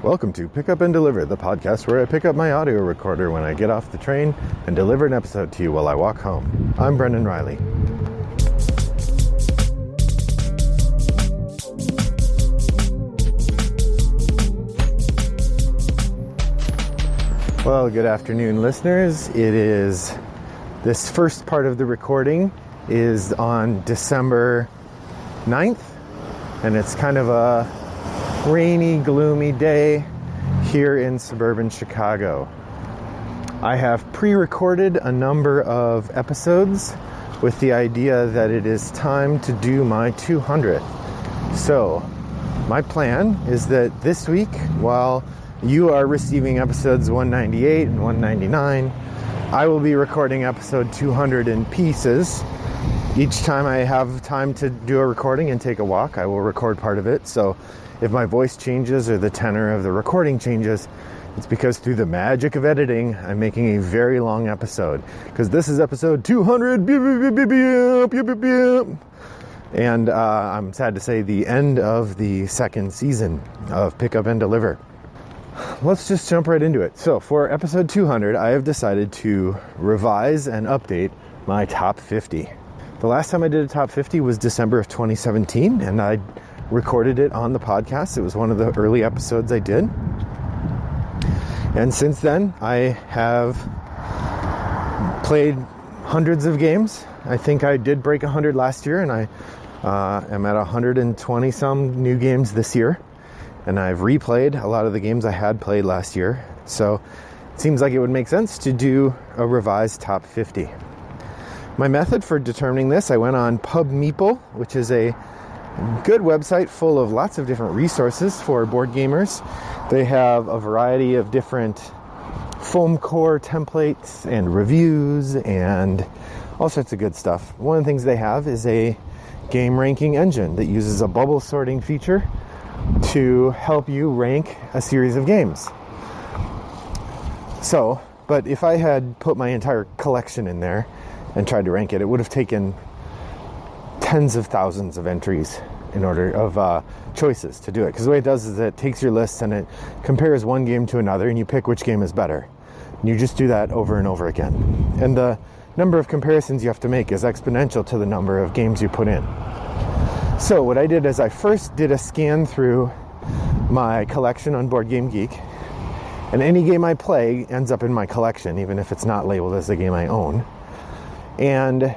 Welcome to Pick Up and Deliver, the podcast where I pick up my audio recorder when I get off the train and deliver an episode to you while I walk home. I'm Brendan Riley. Well, good afternoon, listeners. This first part of the recording is on December 9th, and it's kind of a rainy, gloomy day here in suburban Chicago. I have pre-recorded a number of episodes with the idea that it is time to do my 200th. So, my plan is that this week, while you are receiving episodes 198 and 199, I will be recording episode 200 in pieces. Each time I have time to do a recording and take a walk, I will record part of it. So if my voice changes or the tenor of the recording changes, it's because through the magic of editing, I'm making a very long episode. Because this is episode 200, and I'm sad to say the end of the second season of Pick Up and Deliver. Let's just jump right into it. So for episode 200, I have decided to revise and update my top 50. The last time I did a top 50 was December of 2017, and I recorded it on the podcast. It was one of the early episodes I did. And since then, I have played hundreds of games. I think I did break 100 last year, and I am at 120 some new games this year. And I've replayed a lot of the games I had played last year. So it seems like it would make sense to do a revised top 50. My method for determining this, I went on PubMeeple, which is a good website full of lots of different resources for board gamers. They have a variety of different foam core templates and reviews and all sorts of good stuff. One of the things they have is a game ranking engine that uses a bubble sorting feature to help you rank a series of games. But if I had put my entire collection in there and tried to rank it, it would have taken tens of thousands of entries in order of choices to do it. Because the way it does is it takes your list and it compares one game to another and you pick which game is better. And you just do that over and over again. And the number of comparisons you have to make is exponential to the number of games you put in. So what I did is I first did a scan through my collection on Board Game Geek, and any game I play ends up in my collection, even if it's not labeled as a game I own. And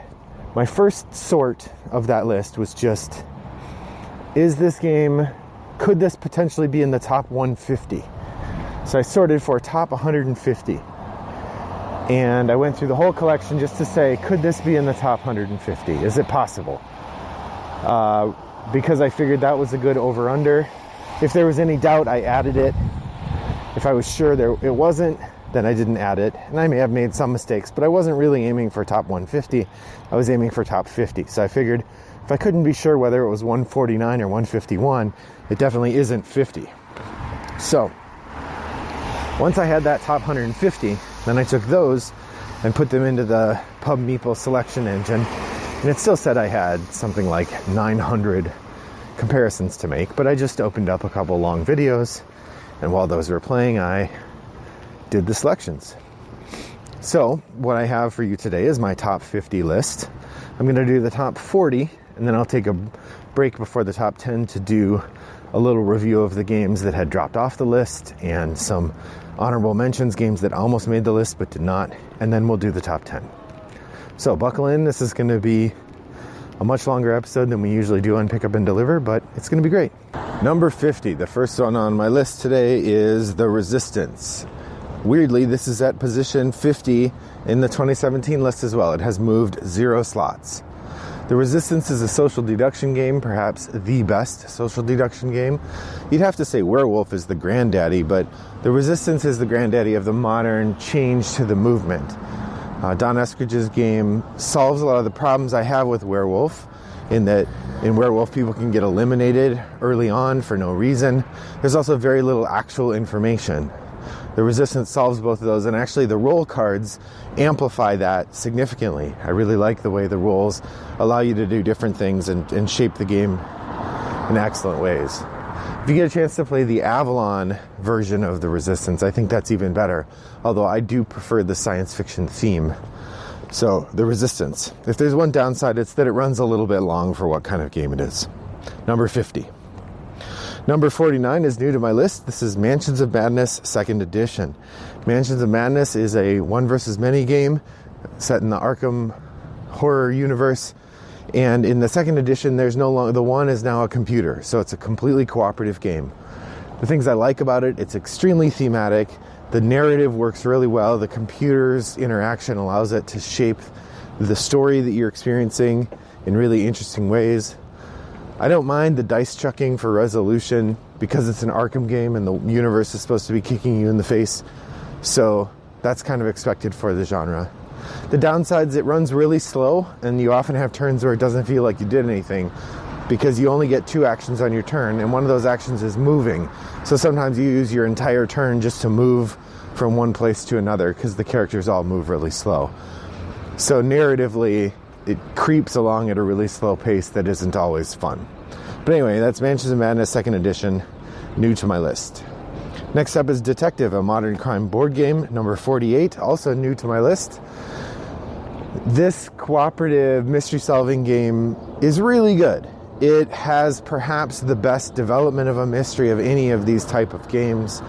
my first sort of that list was just, could this potentially be in the top 150? So I sorted for top 150. And I went through the whole collection just to say, could this be in the top 150? Is it possible? Because I figured that was a good over-under. If there was any doubt, I added it. If I was sure it wasn't, then I didn't add it. And I may have made some mistakes, but I wasn't really aiming for top 150. I was aiming for top 50. So I figured if I couldn't be sure whether it was 149 or 151, it definitely isn't 50. So once I had that top 150, then I took those and put them into the PubMeeple selection engine. And it still said I had something like 900 comparisons to make, but I just opened up a couple long videos, and while those were playing, I did the selections. So what I have for you today is my top 50 list. I'm going to do the top 40, and then I'll take a break before the top 10 to do a little review of the games that had dropped off the list and some honorable mentions, games that almost made the list but did not, and then we'll do the top 10. So buckle in, this is going to be a much longer episode than we usually do on Pick Up and Deliver, but it's going to be great. Number 50, the first one on my list today is The Resistance. Weirdly, this is at position 50 in the 2017 list as well. It has moved 0 slots. The Resistance is a social deduction game, perhaps the best social deduction game. You'd have to say Werewolf is the granddaddy, but The Resistance is the granddaddy of the modern change to the movement. Don Eskridge's game solves a lot of the problems I have with Werewolf, in that in Werewolf people can get eliminated early on for no reason. There's also very little actual information. The Resistance solves both of those, and actually the roll cards amplify that significantly. I really like the way the rolls allow you to do different things and shape the game in excellent ways. If you get a chance to play the Avalon version of the Resistance, I think that's even better. Although I do prefer the science fiction theme. So, the Resistance. If there's one downside, it's that it runs a little bit long for what kind of game it is. Number 50. Number 49 is new to my list. This is Mansions of Madness 2nd Edition. Mansions of Madness is a one versus many game set in the Arkham horror universe. And in the 2nd edition, there's no longer, the one is now a computer. So it's a completely cooperative game. The things I like about it, it's extremely thematic. The narrative works really well. The computer's interaction allows it to shape the story that you're experiencing in really interesting ways. I don't mind the dice chucking for resolution because it's an Arkham game and the universe is supposed to be kicking you in the face. So that's kind of expected for the genre. The downside is it runs really slow, and you often have turns where it doesn't feel like you did anything because you only get 2 actions on your turn, and one of those actions is moving. So sometimes you use your entire turn just to move from one place to another because the characters all move really slow. So narratively, it creeps along at a really slow pace that isn't always fun. But anyway, that's Mansions of Madness 2nd Edition, new to my list. Next up is Detective, a modern crime board game, number 48, also new to my list. This cooperative mystery-solving game is really good. It has perhaps the best development of a mystery of any of these type of games.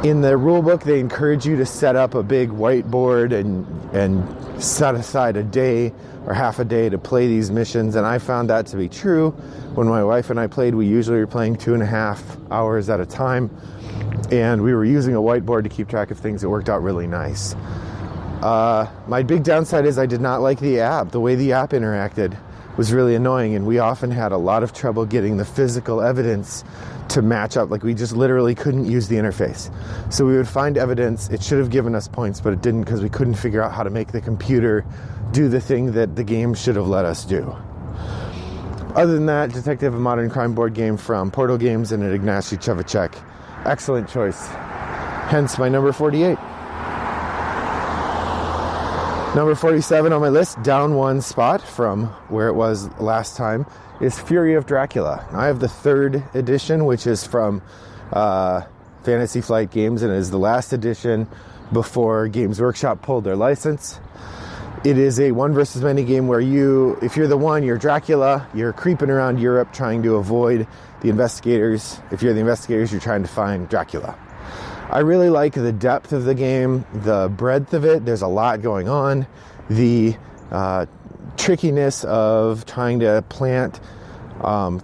In the rulebook, they encourage you to set up a big whiteboard and set aside a day or half a day to play these missions, and I found that to be true. When my wife and I played, we usually were playing 2.5 hours at a time, and we were using a whiteboard to keep track of things. It worked out really nice. My big downside is I did not like the app. The way the app interacted was really annoying, and we often had a lot of trouble getting the physical evidence to match up. Like, we just literally couldn't use the interface. So we would find evidence. It should have given us points, but it didn't because we couldn't figure out how to make the computer do the thing that the game should have let us do. Other than that, Detective, a modern crime board game from Portal Games and Ignacy Cevicek. Excellent choice. Hence my number 48. Number 47 on my list, down one spot from where it was last time, is Fury of Dracula. I have the 3rd edition, which is from Fantasy Flight Games, and is the last edition before Games Workshop pulled their license. It is a one versus many game where if you're the one, you're Dracula, you're creeping around Europe trying to avoid the investigators. If you're the investigators, you're trying to find Dracula. I really like the depth of the game, the breadth of it. There's a lot going on. The trickiness of trying to plant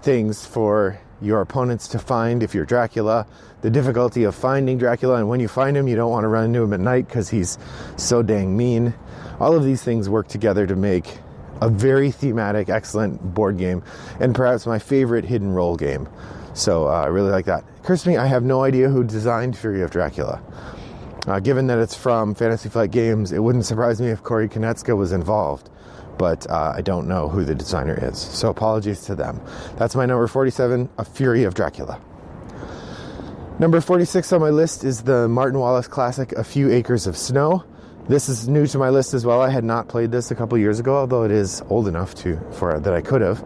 things for your opponents to find if you're Dracula. The difficulty of finding Dracula, and when you find him, you don't want to run into him at night because he's so dang mean. All of these things work together to make a very thematic, excellent board game, and perhaps my favorite hidden role game. So I really like that. It occurs to me, I have no idea who designed Fury of Dracula. Given that it's from Fantasy Flight Games, it wouldn't surprise me if Corey Konecka was involved, but I don't know who the designer is. So apologies to them. That's my number 47, A Fury of Dracula. Number 46 on my list is the Martin Wallace classic, A Few Acres of Snow. This is new to my list as well. I had not played this a couple years ago, although it is old enough that I could have.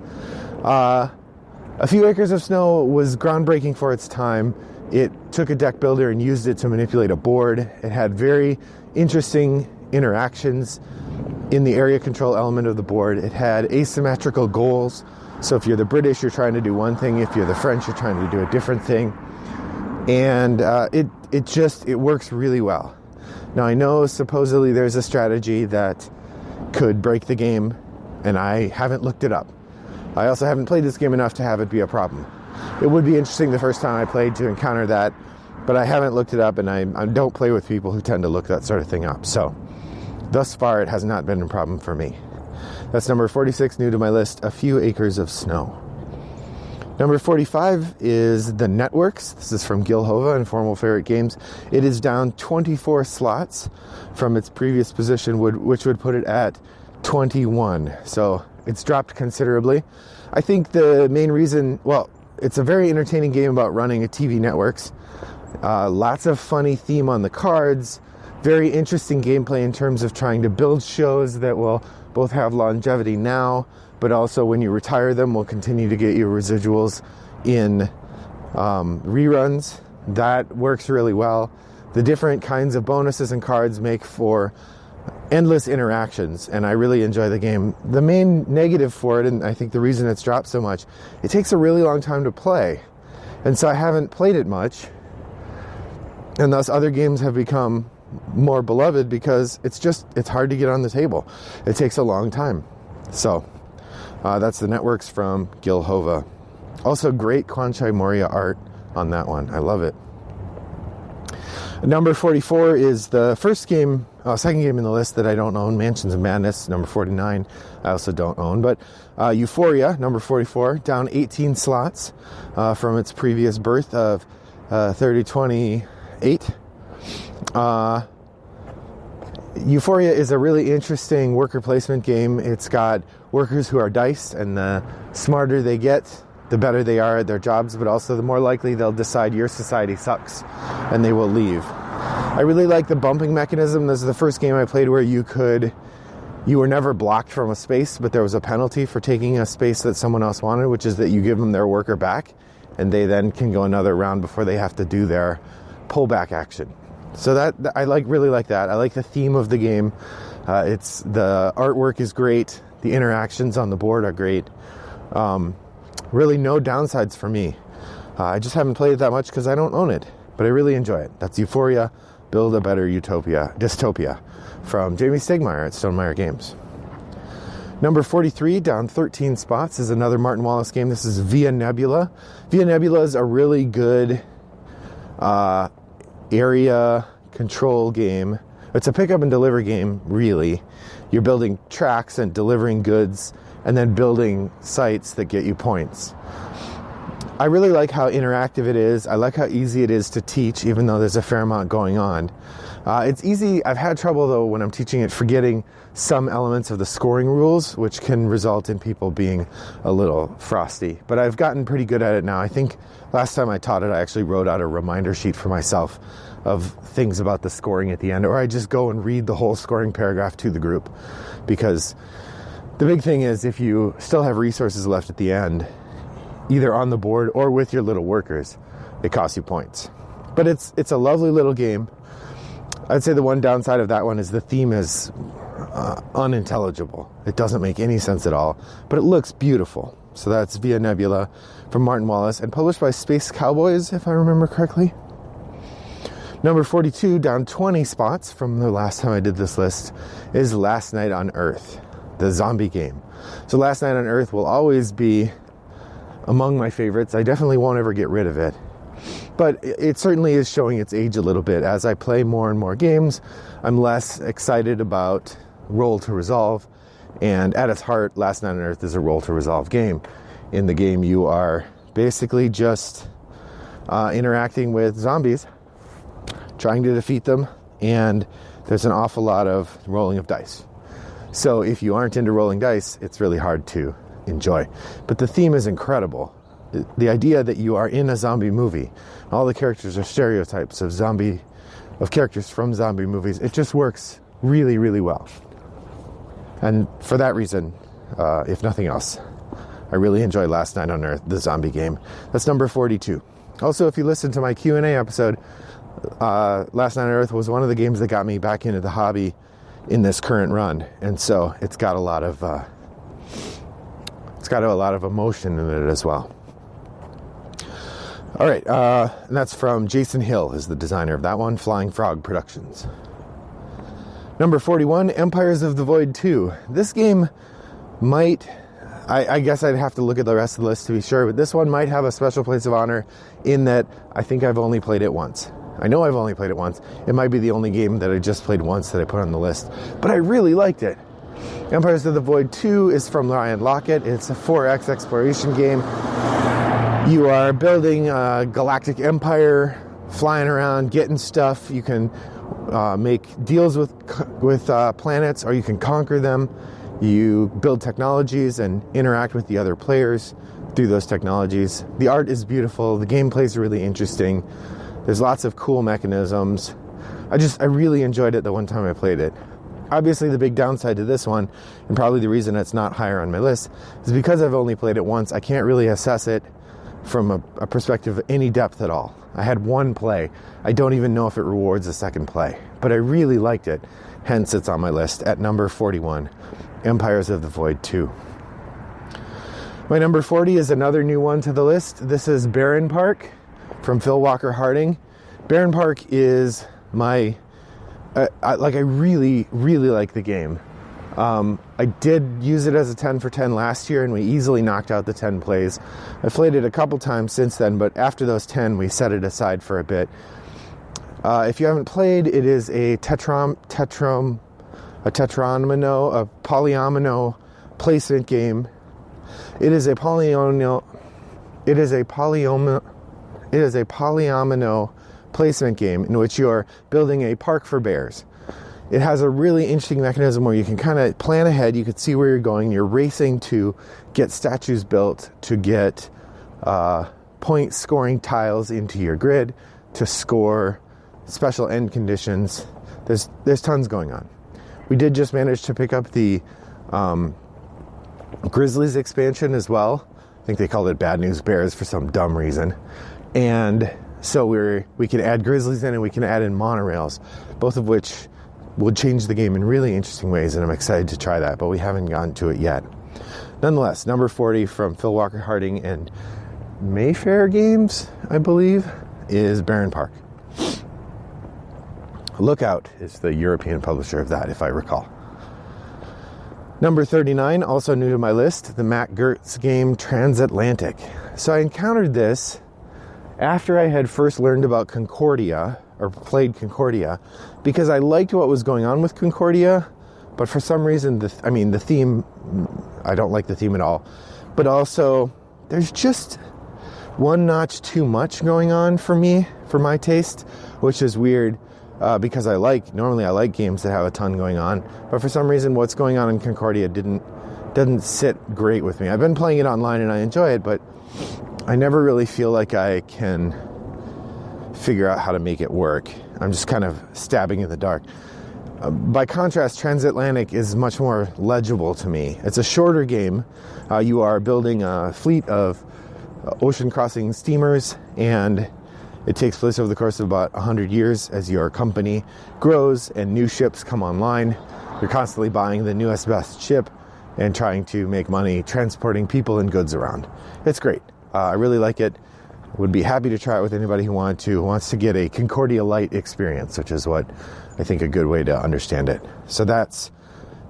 A Few Acres of Snow was groundbreaking for its time. It took a deck builder and used it to manipulate a board. It had very interesting interactions in the area control element of the board. It had asymmetrical goals. So if you're the British, you're trying to do one thing. If you're the French, you're trying to do a different thing. And it works really well. Now, I know supposedly there's a strategy that could break the game, and I haven't looked it up. I also haven't played this game enough to have it be a problem. It would be interesting the first time I played to encounter that, but I haven't looked it up, and I don't play with people who tend to look that sort of thing up. So, thus far, it has not been a problem for me. That's number 46, new to my list, A Few Acres of Snow. Number 45 is The Networks. This is from Gil Hova and Formal Ferret Games. It is down 24 slots from its previous position, which would put it at 21. So it's dropped considerably. I think the main reason, it's a very entertaining game about running a TV networks. Lots of funny theme on the cards. Very interesting gameplay in terms of trying to build shows that will both have longevity now, but also when you retire them will continue to get you residuals in reruns, that works really well. The different kinds of bonuses and cards make for endless interactions, and I really enjoy the game. The main negative for it, and I think the reason it's dropped so much, it takes a really long time to play. And so I haven't played it much. And thus other games have become more beloved because it's hard to get on the table. It takes a long time. So that's the Networks from Gil Hova. Also great Kwanchai Moria art on that one. I love it. Number 44 is the second game in the list that I don't own, Mansions of Madness, number 49, I also don't own. But Euphoria, number 44, down 18 slots from its previous birth of 3028. Euphoria is a really interesting worker placement game. It's got workers who are diced, and the smarter they get, the better they are at their jobs, but also the more likely they'll decide your society sucks and they will leave. I really like the bumping mechanism. This is the first game I played where you were never blocked from a space, but there was a penalty for taking a space that someone else wanted, which is that you give them their worker back and they then can go another round before they have to do their pullback action. So that I really like that. I like the theme of the game. The artwork is great. The interactions on the board are great. Really no downsides for me. I just haven't played it that much because I don't own it, but I really enjoy it. That's Euphoria, Build a Better Dystopia from Jamie Stegmaier at Stonemaier Games. Number 43, down 13 spots, is another Martin Wallace game. This is Via Nebula. Via Nebula is a really good area control game. It's a pick up and deliver game, really. You're building tracks and delivering goods and then building sites that get you points. I really like how interactive it is. I like how easy it is to teach, even though there's a fair amount going on. It's easy. I've had trouble, though, when I'm teaching it, forgetting some elements of the scoring rules, which can result in people being a little frosty. But I've gotten pretty good at it now. I think last time I taught it, I actually wrote out a reminder sheet for myself of things about the scoring at the end, or I just go and read the whole scoring paragraph to the group. Because the big thing is, if you still have resources left at the end, either on the board or with your little workers, it costs you points. But it's a lovely little game. I'd say the one downside of that one is the theme is unintelligible. It doesn't make any sense at all, but it looks beautiful. So that's Via Nebula from Martin Wallace and published by Space Cowboys, if I remember correctly. Number 42, down 20 spots from the last time I did this list, is Last Night on Earth, the zombie game. So Last Night on Earth will always be among my favorites. I definitely won't ever get rid of it. But it certainly is showing its age a little bit. As I play more and more games, I'm less excited about roll to resolve. And at its heart, Last Night on Earth is a roll to resolve game. In the game, you are basically just interacting with zombies, trying to defeat them, and there's an awful lot of rolling of dice. So if you aren't into rolling dice, it's really hard to enjoy. But the theme is incredible. The idea that you are in a zombie movie, all the characters are stereotypes of characters from zombie movies. It just works really, really well. And for that reason, if nothing else, I really enjoy Last Night on Earth, the zombie game. That's number 42. Also, if you listen to my Q&A episode, Last Night on Earth was one of the games that got me back into the hobby in this current run. And so it's got a lot of emotion in it as well. All right, and that's from Jason Hill, is the designer of that one, Flying Frog Productions. Number 41, Empires of the Void 2. This game might, I guess I'd have to look at the rest of the list to be sure, but this one might have a special place of honor in that I think I've only played it once. I know I've only played it once. It might be the only game that I just played once that I put on the list, but I really liked it. Empires of the Void 2 is from Ryan Lockett. It's a 4X exploration game. You are building a galactic empire, flying around, getting stuff. You can make deals with planets, or you can conquer them. You build technologies and interact with the other players through those technologies. The art is beautiful. The gameplay is really interesting. There's lots of cool mechanisms. I really enjoyed it the one time I played it. Obviously, the big downside to this one, and probably the reason it's not higher on my list, is because I've only played it once, I can't really assess it from a perspective of any depth at all. I had one play. I don't even know if it rewards a second play, but I really liked it. Hence, it's on my list at number 41, Empires of the Void 2. My number 40 is another new one to the list. This is Barren Park from Phil Walker Harding. Barren Park is my, I really, really like the game. I did use it as a 10 for 10 last year, and we easily knocked out the 10 plays. I've played it a couple times since then, but after those 10, we set it aside for a bit. If you haven't played, it is a polyomino placement game. It is a polyomino placement game in which you're building a park for bears. It has a really interesting mechanism where you can kind of plan ahead. You can see where you're going. You're racing to get statues built, to get point scoring tiles into your grid, to score special end conditions. There's tons going on. We did just manage to pick up the Grizzlies expansion as well. I think they called it Bad News Bears for some dumb reason. And so we can add Grizzlies in, and we can add in monorails, both of which would change the game in really interesting ways, and I'm excited to try that, but we haven't gotten to it yet. Nonetheless, number 40 from Phil Walker Harding and Mayfair Games, I believe, is Barren Park. Lookout is the European publisher of that, if I recall. Number 39, also new to my list, the Matt Gertz game Transatlantic. So I encountered this after I had first learned about Concordia, or played Concordia, because I liked what was going on with Concordia, but for some reason, the theme, I don't like the theme at all. But also, there's just one notch too much going on for me, for my taste, which is weird. Because normally I like games that have a ton going on, but for some reason what's going on in Concordia doesn't sit great with me. I've been playing it online and I enjoy it, but I never really feel like I can figure out how to make it work. I'm just kind of stabbing in the dark. By contrast, Transatlantic is much more legible to me. It's a shorter game. You are building a fleet of ocean crossing steamers, and it takes place over the course of about 100 years as your company grows and new ships come online. You're constantly buying the newest, best ship and trying to make money transporting people and goods around. It's great. I really like it. Would be happy to try it with anybody who wants to get a Concordia Light experience, which is what I think a good way to understand it. So that's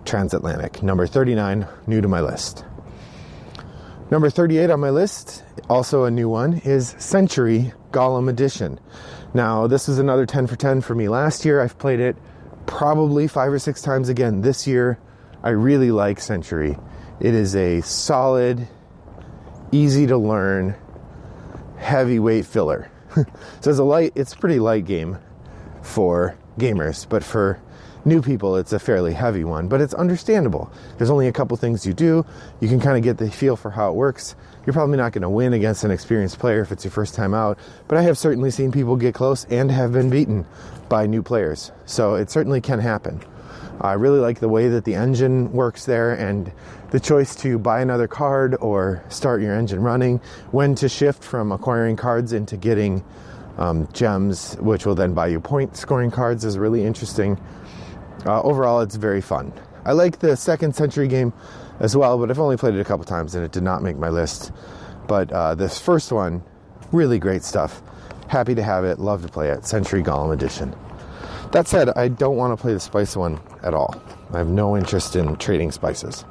Transatlantic. Number 39, new to my list. Number 38 on my list, also a new one, is Century Golem Edition. Now, this was another 10 for 10 for me last year. I've played it probably 5 or 6 times again this year. I really like Century. It is a solid, easy to learn, heavyweight filler. So it's a pretty light game for gamers, but for new people, it's a fairly heavy one, but it's understandable. There's only a couple things you do. You can kind of get the feel for how it works. You're probably not going to win against an experienced player if it's your first time out, but I have certainly seen people get close and have been beaten by new players. So it certainly can happen. I really like the way that the engine works there, and the choice to buy another card or start your engine running, when to shift from acquiring cards into getting gems, which will then buy you point scoring cards, is really interesting. Overall, it's very fun. I like the second Century game as well, but I've only played it a couple times and it did not make my list. But this first one, really great stuff. Happy to have it, love to play it. Century Golem Edition. That said, I don't want to play the spice one at all. I have no interest in trading spices.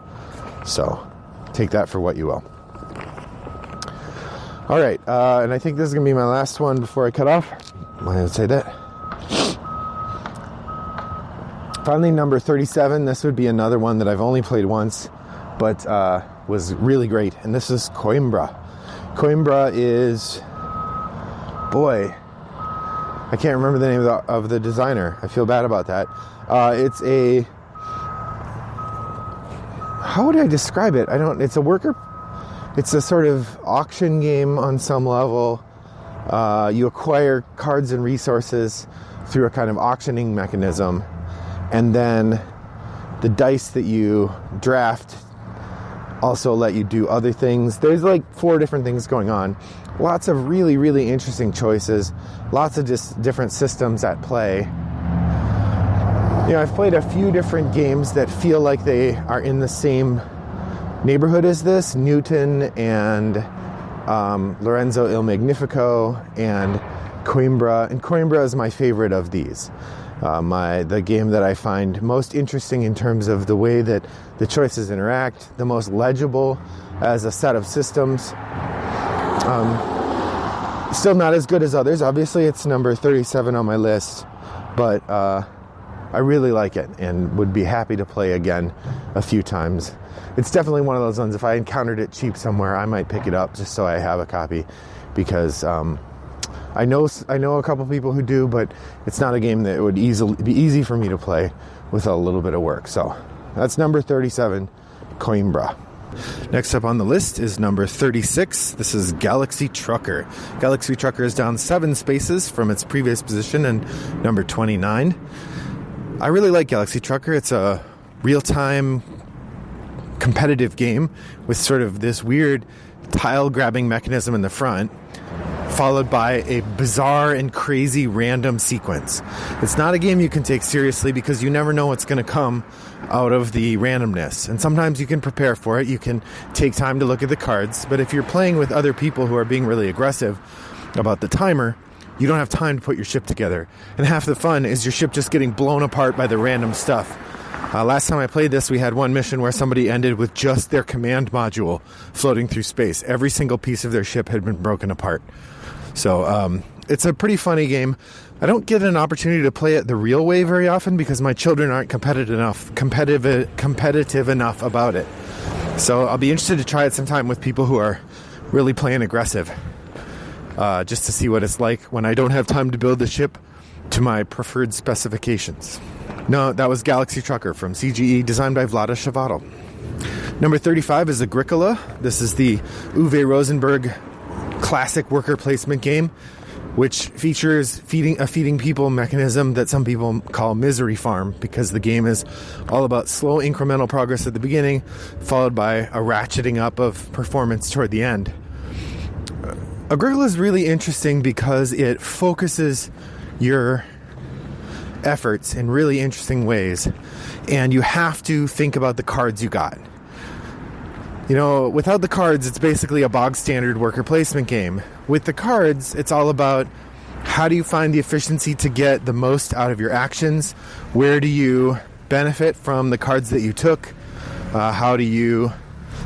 So, take that for what you will. All right, and I think this is going to be my last one before I cut off. I'm going to say that. Finally, number 37. This would be another one that I've only played once, but was really great. And this is Coimbra. Coimbra is... Boy, I can't remember the name of the designer. I feel bad about that. It's a... How would I describe it? It's a worker... It's a sort of auction game on some level. You acquire cards and resources through a kind of auctioning mechanism. And then the dice that you draft also let you do other things. There's like 4 different things going on. Lots of really, really interesting choices. Lots of just different systems at play. You know, I've played a few different games that feel like they are in the same neighborhood as this. Newton and Lorenzo Il Magnifico and Coimbra. And Coimbra is my favorite of these. The game that I find most interesting in terms of the way that the choices interact, the most legible as a set of systems. Still not as good as others. Obviously, it's number 37 on my list, but I really like it and would be happy to play again a few times. It's definitely one of those ones, if I encountered it cheap somewhere, I might pick it up just so I have a copy, because I know a couple people who do, but it's not a game that would be easy for me to play with a little bit of work. So that's number 37, Coimbra. Next up on the list is number 36. This is Galaxy Trucker. Galaxy Trucker is down 7 spaces from its previous position and number 29. I really like Galaxy Trucker. It's a real-time competitive game with sort of this weird tile-grabbing mechanism in the front, followed by a bizarre and crazy random sequence. It's not a game you can take seriously because you never know what's going to come out of the randomness. And sometimes you can prepare for it. You can take time to look at the cards. But if you're playing with other people who are being really aggressive about the timer, you don't have time to put your ship together. And half the fun is your ship just getting blown apart by the random stuff. Last time I played this, we had one mission where somebody ended with just their command module floating through space. Every single piece of their ship had been broken apart. So it's a pretty funny game. I don't get an opportunity to play it the real way very often because my children aren't competitive enough about it. So I'll be interested to try it sometime with people who are really playing aggressive, just to see what it's like when I don't have time to build the ship to my preferred specifications. No, that was Galaxy Trucker from CGE, designed by Vlada Shavato. Number 35 is Agricola. This is the Uwe Rosenberg classic worker placement game, which features a feeding people mechanism that some people call misery farm, because the game is all about slow incremental progress at the beginning, followed by a ratcheting up of performance toward the end. Agricola is really interesting because it focuses your efforts in really interesting ways, and you have to think about the cards you got. You know, without the cards, it's basically a bog standard worker placement game. With the cards, it's all about how do you find the efficiency to get the most out of your actions? Where do you benefit from the cards that you took? How do you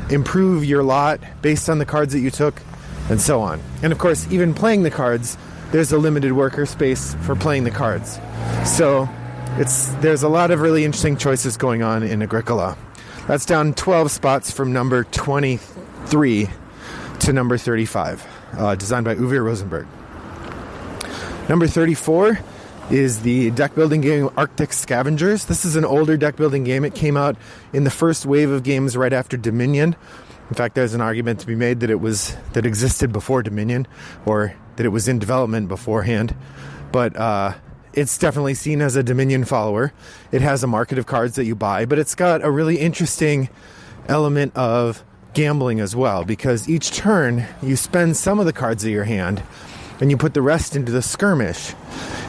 improve your lot based on the cards that you took? And so on. And of course, even playing the cards, there's a limited worker space for playing the cards. So there's a lot of really interesting choices going on in Agricola. That's down 12 spots from number 23 to number 35, designed by Uwe Rosenberg. Number 34 is the deck building game Arctic Scavengers. This is an older deck building game. It came out in the first wave of games right after Dominion. In fact, there's an argument to be made that existed before Dominion, or that it was in development beforehand. But it's definitely seen as a Dominion follower. It has a market of cards that you buy, but it's got a really interesting element of gambling as well, because each turn you spend some of the cards of your hand and you put the rest into the skirmish.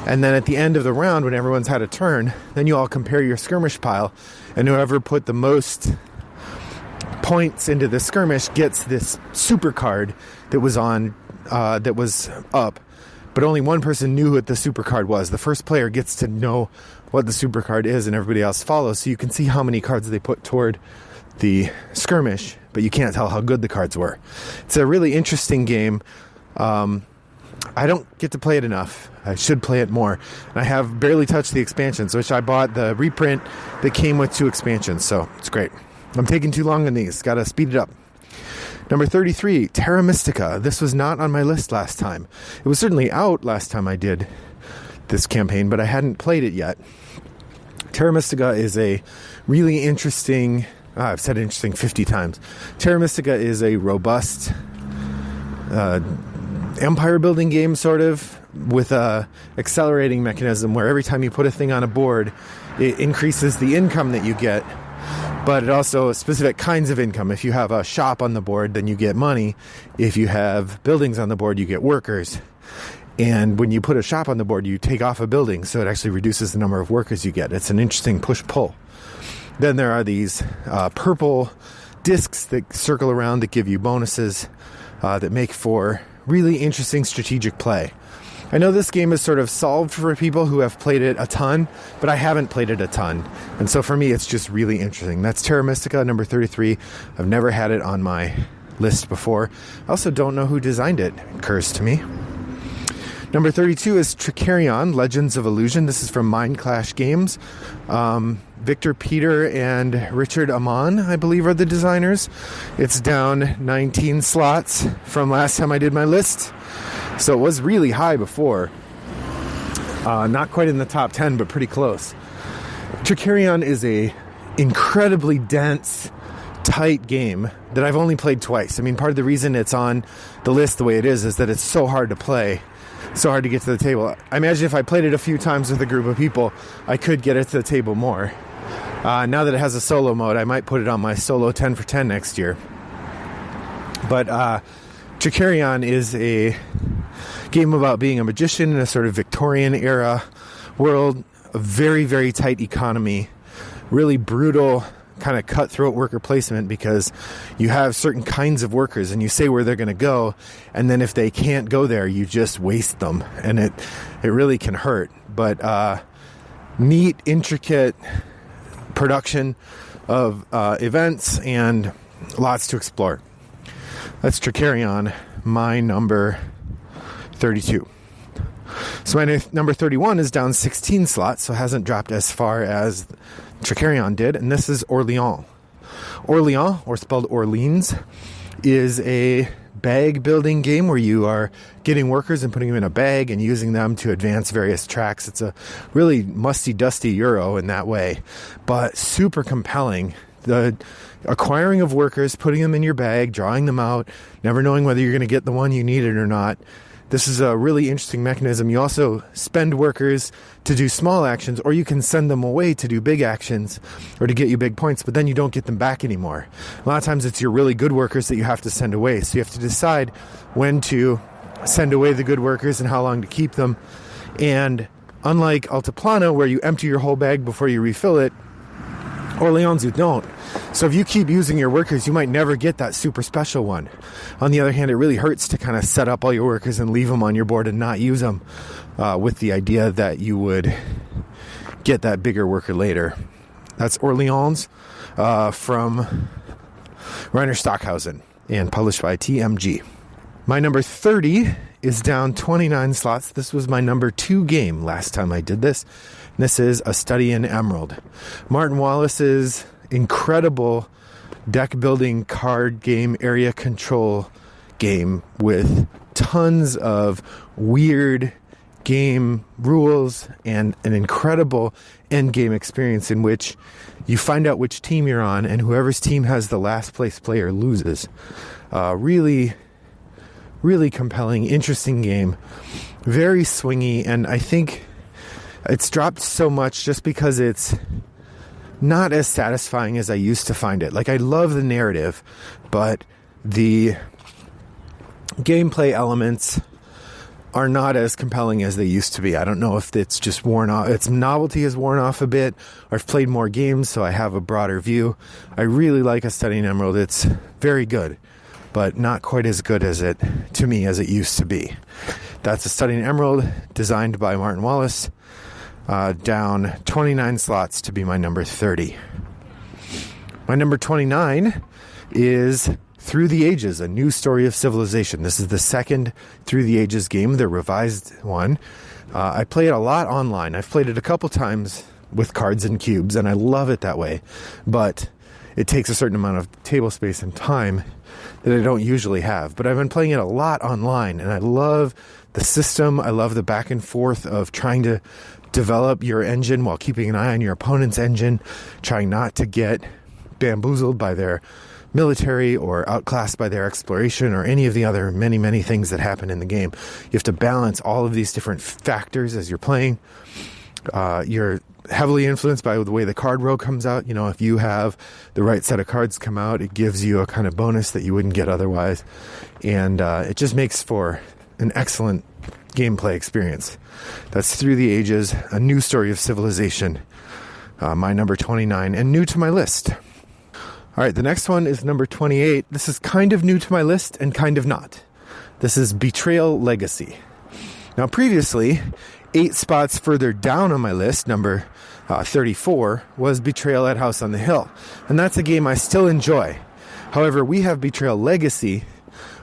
And then at the end of the round, when everyone's had a turn, then you all compare your skirmish pile, and whoever put the most points into the skirmish gets this super card that was up. But only one person knew what the super card was. The first player gets to know what the super card is, and everybody else follows. So you can see how many cards they put toward the skirmish, but you can't tell how good the cards were. It's a really interesting game. I don't get to play it enough. I should play it more. And I have barely touched the expansions, which I bought the reprint that came with 2 expansions. So it's great. I'm taking too long on these. Got to speed it up. Number 33, Terra Mystica. This was not on my list last time. It was certainly out last time I did this campaign, but I hadn't played it yet. Terra Mystica is a really interesting... I've said interesting 50 times. Terra Mystica is a robust empire building game, sort of, with a accelerating mechanism where every time you put a thing on a board, it increases the income that you get but it also specific kinds of income. If you have a shop on the board, then you get money. If you have buildings on the board, you get workers. And when you put a shop on the board, you take off a building, so it actually reduces the number of workers you get. It's an interesting push-pull. Then there are these purple discs that circle around that give you bonuses that make for really interesting strategic play. I know this game is sort of solved for people who have played it a ton, but I haven't played it a ton. And so for me, it's just really interesting. That's Terra Mystica, number 33. I've never had it on my list before. I also don't know who designed it. It occurs to me. Number 32 is Tricarion, Legends of Illusion. This is from Mind Clash Games. Victor Peter and Richard Amon, I believe, are the designers. It's down 19 slots from last time I did my list. So it was really high before. Not quite in the top 10, but pretty close. Tricarion is a incredibly dense, tight game that I've only played twice. I mean, part of the reason it's on the list the way it is that it's so hard to play. So hard to get to the table. I imagine if I played it a few times with a group of people, I could get it to the table more. Now that it has a solo mode, I might put it on my solo 10 for 10 next year. But Tricarion is a game about being a magician in a sort of Victorian era world, a very, very tight economy, really brutal kind of cutthroat worker placement, because you have certain kinds of workers and you say where they're going to go, and then if they can't go there, you just waste them, and it really can hurt. But neat, intricate production of events and lots to explore. That's Tricarion, my number 32. So my number 31 is down 16 slots, so hasn't dropped as far as Tricarion did, and this is Orleans. Orleans, or spelled Orleans, is a bag building game where you are getting workers and putting them in a bag and using them to advance various tracks. It's a really musty, dusty Euro in that way, but super compelling. The acquiring of workers, putting them in your bag, drawing them out, never knowing whether you're going to get the one you needed or not. This is a really interesting mechanism. You also spend workers to do small actions, or you can send them away to do big actions or to get you big points, but then you don't get them back anymore. A lot of times it's your really good workers that you have to send away. So you have to decide when to send away the good workers and how long to keep them. And unlike Altiplano, where you empty your whole bag before you refill it, Orleans, you don't. So if you keep using your workers, you might never get that super special one. On the other hand, it really hurts to kind of set up all your workers and leave them on your board and not use them with the idea that you would get that bigger worker later. That's Orleans from Rainer Stockhausen and published by TMG. My number 30 is down 29 slots. This was my number 2 game last time I did this. And this is A Study in Emerald. Martin Wallace's incredible deck building card game, area control game with tons of weird game rules and an incredible end game experience in which you find out which team you're on, and whoever's team has the last place player loses. Really compelling, interesting game. Very swingy, and I think it's dropped so much just because it's not as satisfying as I used to find it. Like, I love the narrative, but the gameplay elements are not as compelling as they used to be. I don't know if it's just worn off. Its novelty has worn off a bit, or I've played more games, so I have a broader view. I really like A Study in Emerald. It's very good, but not quite as good as it, to me, as it used to be. That's A Study in Emerald, designed by Martin Wallace. Down 29 slots to be my number 30. My number 29 is Through the Ages, A New Story of Civilization. This is the second Through the Ages game, the revised one. I play it a lot online. I've played it a couple times with cards and cubes, and I love it that way. But it takes a certain amount of table space and time that I don't usually have. But I've been playing it a lot online, and I love the system. I love the back and forth of trying to develop your engine while keeping an eye on your opponent's engine, trying not to get bamboozled by their military or outclassed by their exploration or any of the other many things that happen in the game. You have to balance all of these different factors as you're playing. You're heavily influenced by the way the card row comes out. If you have the right set of cards come out, it gives you a kind of bonus that you wouldn't get otherwise. And it just makes for an excellent gameplay experience. That's Through the Ages, a new story of civilization. My number 29, and new to my list. All right, the next one is number 28. This is kind of new to my list and kind of not. This is Betrayal Legacy. Now, previously, 8 spots further down on my list, number 34, was Betrayal at House on the Hill. And that's a game I still enjoy. However, we have Betrayal Legacy,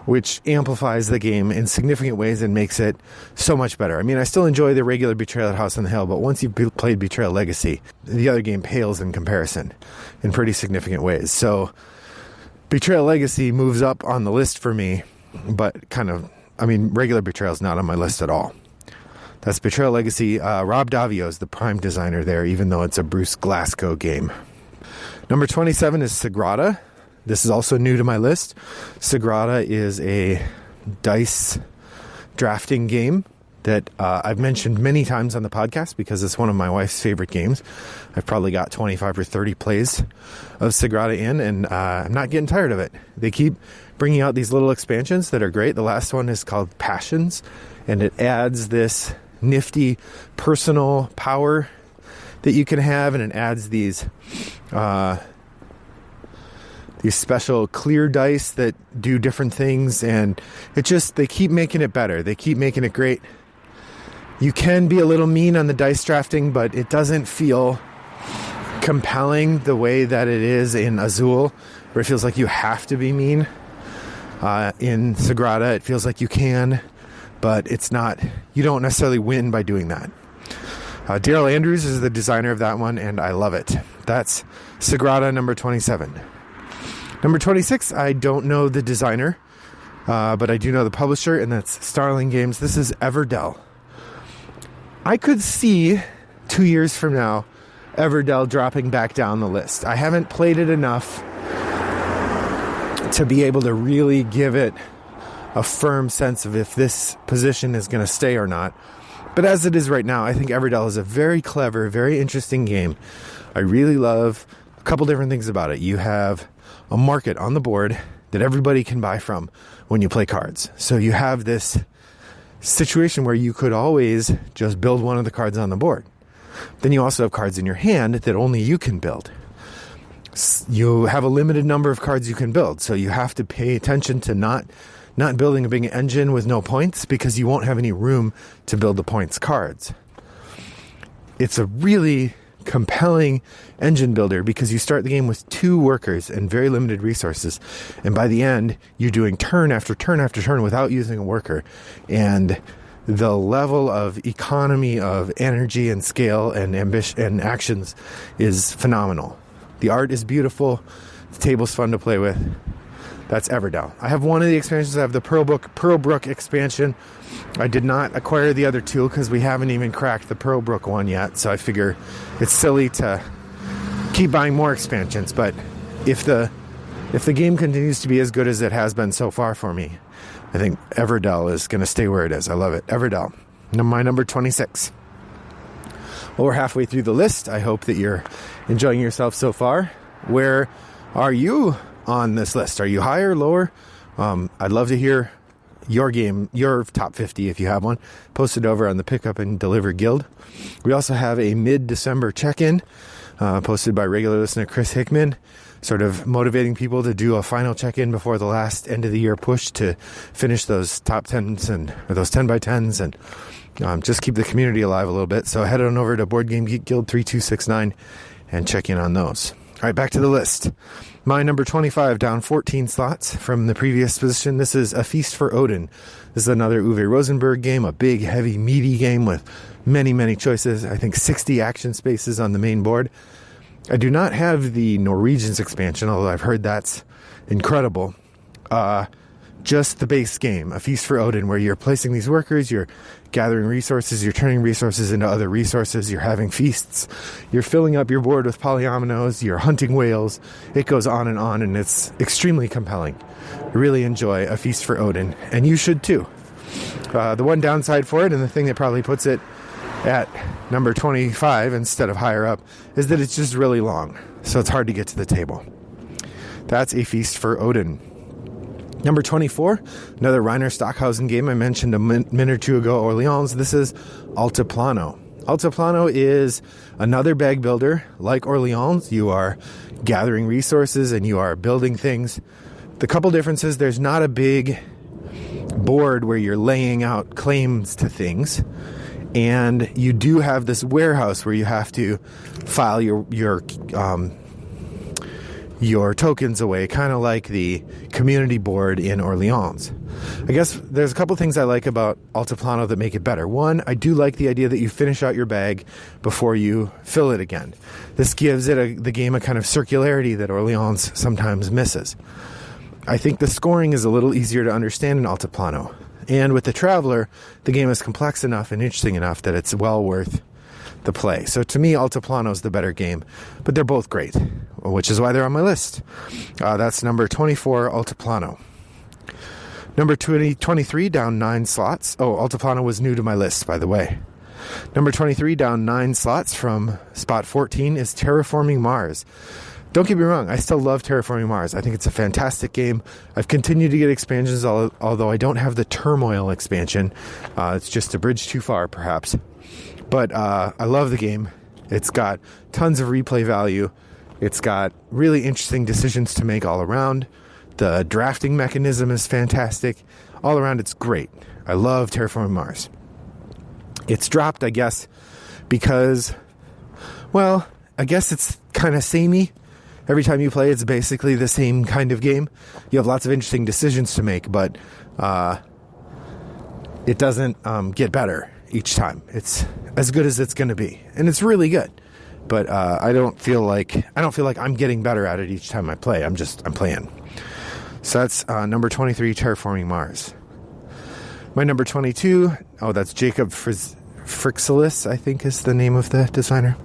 which amplifies the game in significant ways and makes it so much better. I mean, I still enjoy the regular Betrayal at House on the Hill, but once you've played Betrayal Legacy, the other game pales in comparison in pretty significant ways. So Betrayal Legacy moves up on the list for me, but regular Betrayal is not on my list at all. That's Betrayal Legacy. Rob Davio is the prime designer there, even though it's a Bruce Glasgow game. Number 27 is Sagrada. This is also new to my list. Sagrada is a dice drafting game that I've mentioned many times on the podcast because it's one of my wife's favorite games. I've probably got 25 or 30 plays of Sagrada in, and I'm not getting tired of it. They keep bringing out these little expansions that are great. The last one is called Passions, and it adds this nifty personal power that you can have, and it adds these special clear dice that do different things, and they keep making it better. They keep making it great. You can be a little mean on the dice drafting, but it doesn't feel compelling the way that it is in Azul, where it feels like you have to be mean. In Sagrada, it feels like you can, but it's not. You don't necessarily win by doing that. Daryl Andrews is the designer of that one, and I love it. That's Sagrada number 27. Number 26, I don't know the designer, but I do know the publisher, and that's Starling Games. This is Everdell. I could see 2 years from now Everdell dropping back down the list. I haven't played it enough to be able to really give it a firm sense of if this position is going to stay or not. But as it is right now, I think Everdell is a very clever, very interesting game. I really love a couple different things about it. You have a market on the board that everybody can buy from when you play cards. So you have this situation where you could always just build one of the cards on the board. Then you also have cards in your hand that only you can build. You have a limited number of cards you can build, so you have to pay attention to not building a big engine with no points, because you won't have any room to build the points cards. It's a really compelling engine builder because you start the game with 2 workers and very limited resources, and by the end you're doing turn after turn after turn without using a worker, and the level of economy of energy and scale and ambition and actions is phenomenal. The art is beautiful. The table's fun to play with. That's Everdell. I have one of the expansions. I have the Pearlbrook expansion. I did not acquire the other 2 because we haven't even cracked the Pearlbrook one yet. So I figure it's silly to keep buying more expansions. But if the game continues to be as good as it has been so far for me, I think Everdell is going to stay where it is. I love it. Everdell. My number 26. Well, we're halfway through the list. I hope that you're enjoying yourself so far. Where are you on this list? Are you higher, lower? I'd love to hear your game, your top 50 if you have one. Post it over on the Pick Up and Deliver Guild. We also have a mid-December check-in posted by regular listener Chris Hickman, sort of motivating people to do a final check-in before the last end of the year push to finish those top 10s or those 10 by 10s and just keep the community alive a little bit. So head on over to Board Game Geek Guild 3269 and check in on those. All right, back to the list. My number 25, down 14 slots from the previous position. This is A Feast for Odin. This is another Uwe Rosenberg game, a big, heavy, meaty game with many, many choices. I think 60 action spaces on the main board. I do not have the Norwegians expansion, although I've heard that's incredible. Just the base game, A Feast for Odin, where you're placing these workers, you're gathering resources, you're turning resources into other resources, you're having feasts, you're filling up your board with polyominoes, you're hunting whales. It goes on, and it's extremely compelling. I really enjoy A Feast for Odin, and you should too. The one downside for it, and the thing that probably puts it at number 25 instead of higher up is that it's just really long, so it's hard to get to the table. That's A Feast for Odin. Number 24, another Rainer Stockhausen game. I mentioned a minute or two ago, Orleans. This is Altiplano. Altiplano is another bag builder. Like Orleans, you are gathering resources and you are building things. The couple differences, there's not a big board where you're laying out claims to things. And you do have this warehouse where you have to file your tokens away, kind of like the community board in Orleans. I guess there's a couple things I like about Altiplano that make it better. One, I do like the idea that you finish out your bag before you fill it again. This gives it the game a kind of circularity that Orleans sometimes misses. I think the scoring is a little easier to understand in Altiplano. And with the Traveler, the game is complex enough and interesting enough that it's well worth the play. So to me, Altiplano is the better game, but they're both great, which is why they're on my list. That's number 24, Altiplano. Number 23, down 9 slots. Oh, Altiplano was new to my list, by the way. Number 23, down 9 slots from spot 14 is Terraforming Mars. Don't get me wrong, I still love Terraforming Mars. I think it's a fantastic game. I've continued to get expansions, although I don't have the Turmoil expansion. It's just a bridge too far, perhaps. But I love the game. It's got tons of replay value. It's got really interesting decisions to make all around. The drafting mechanism is fantastic. All around, it's great. I love Terraforming Mars. It's dropped, I guess, because, well, I guess it's kind of samey. Every time you play, it's basically the same kind of game. You have lots of interesting decisions to make, but it doesn't get better each time. It's as good as it's going to be, and it's really good. But I don't feel like I'm getting better at it each time I play. I'm playing. So that's number 23, Terraforming Mars. My number 22. Oh, that's Jacob Frixelis, I think is the name of the designer.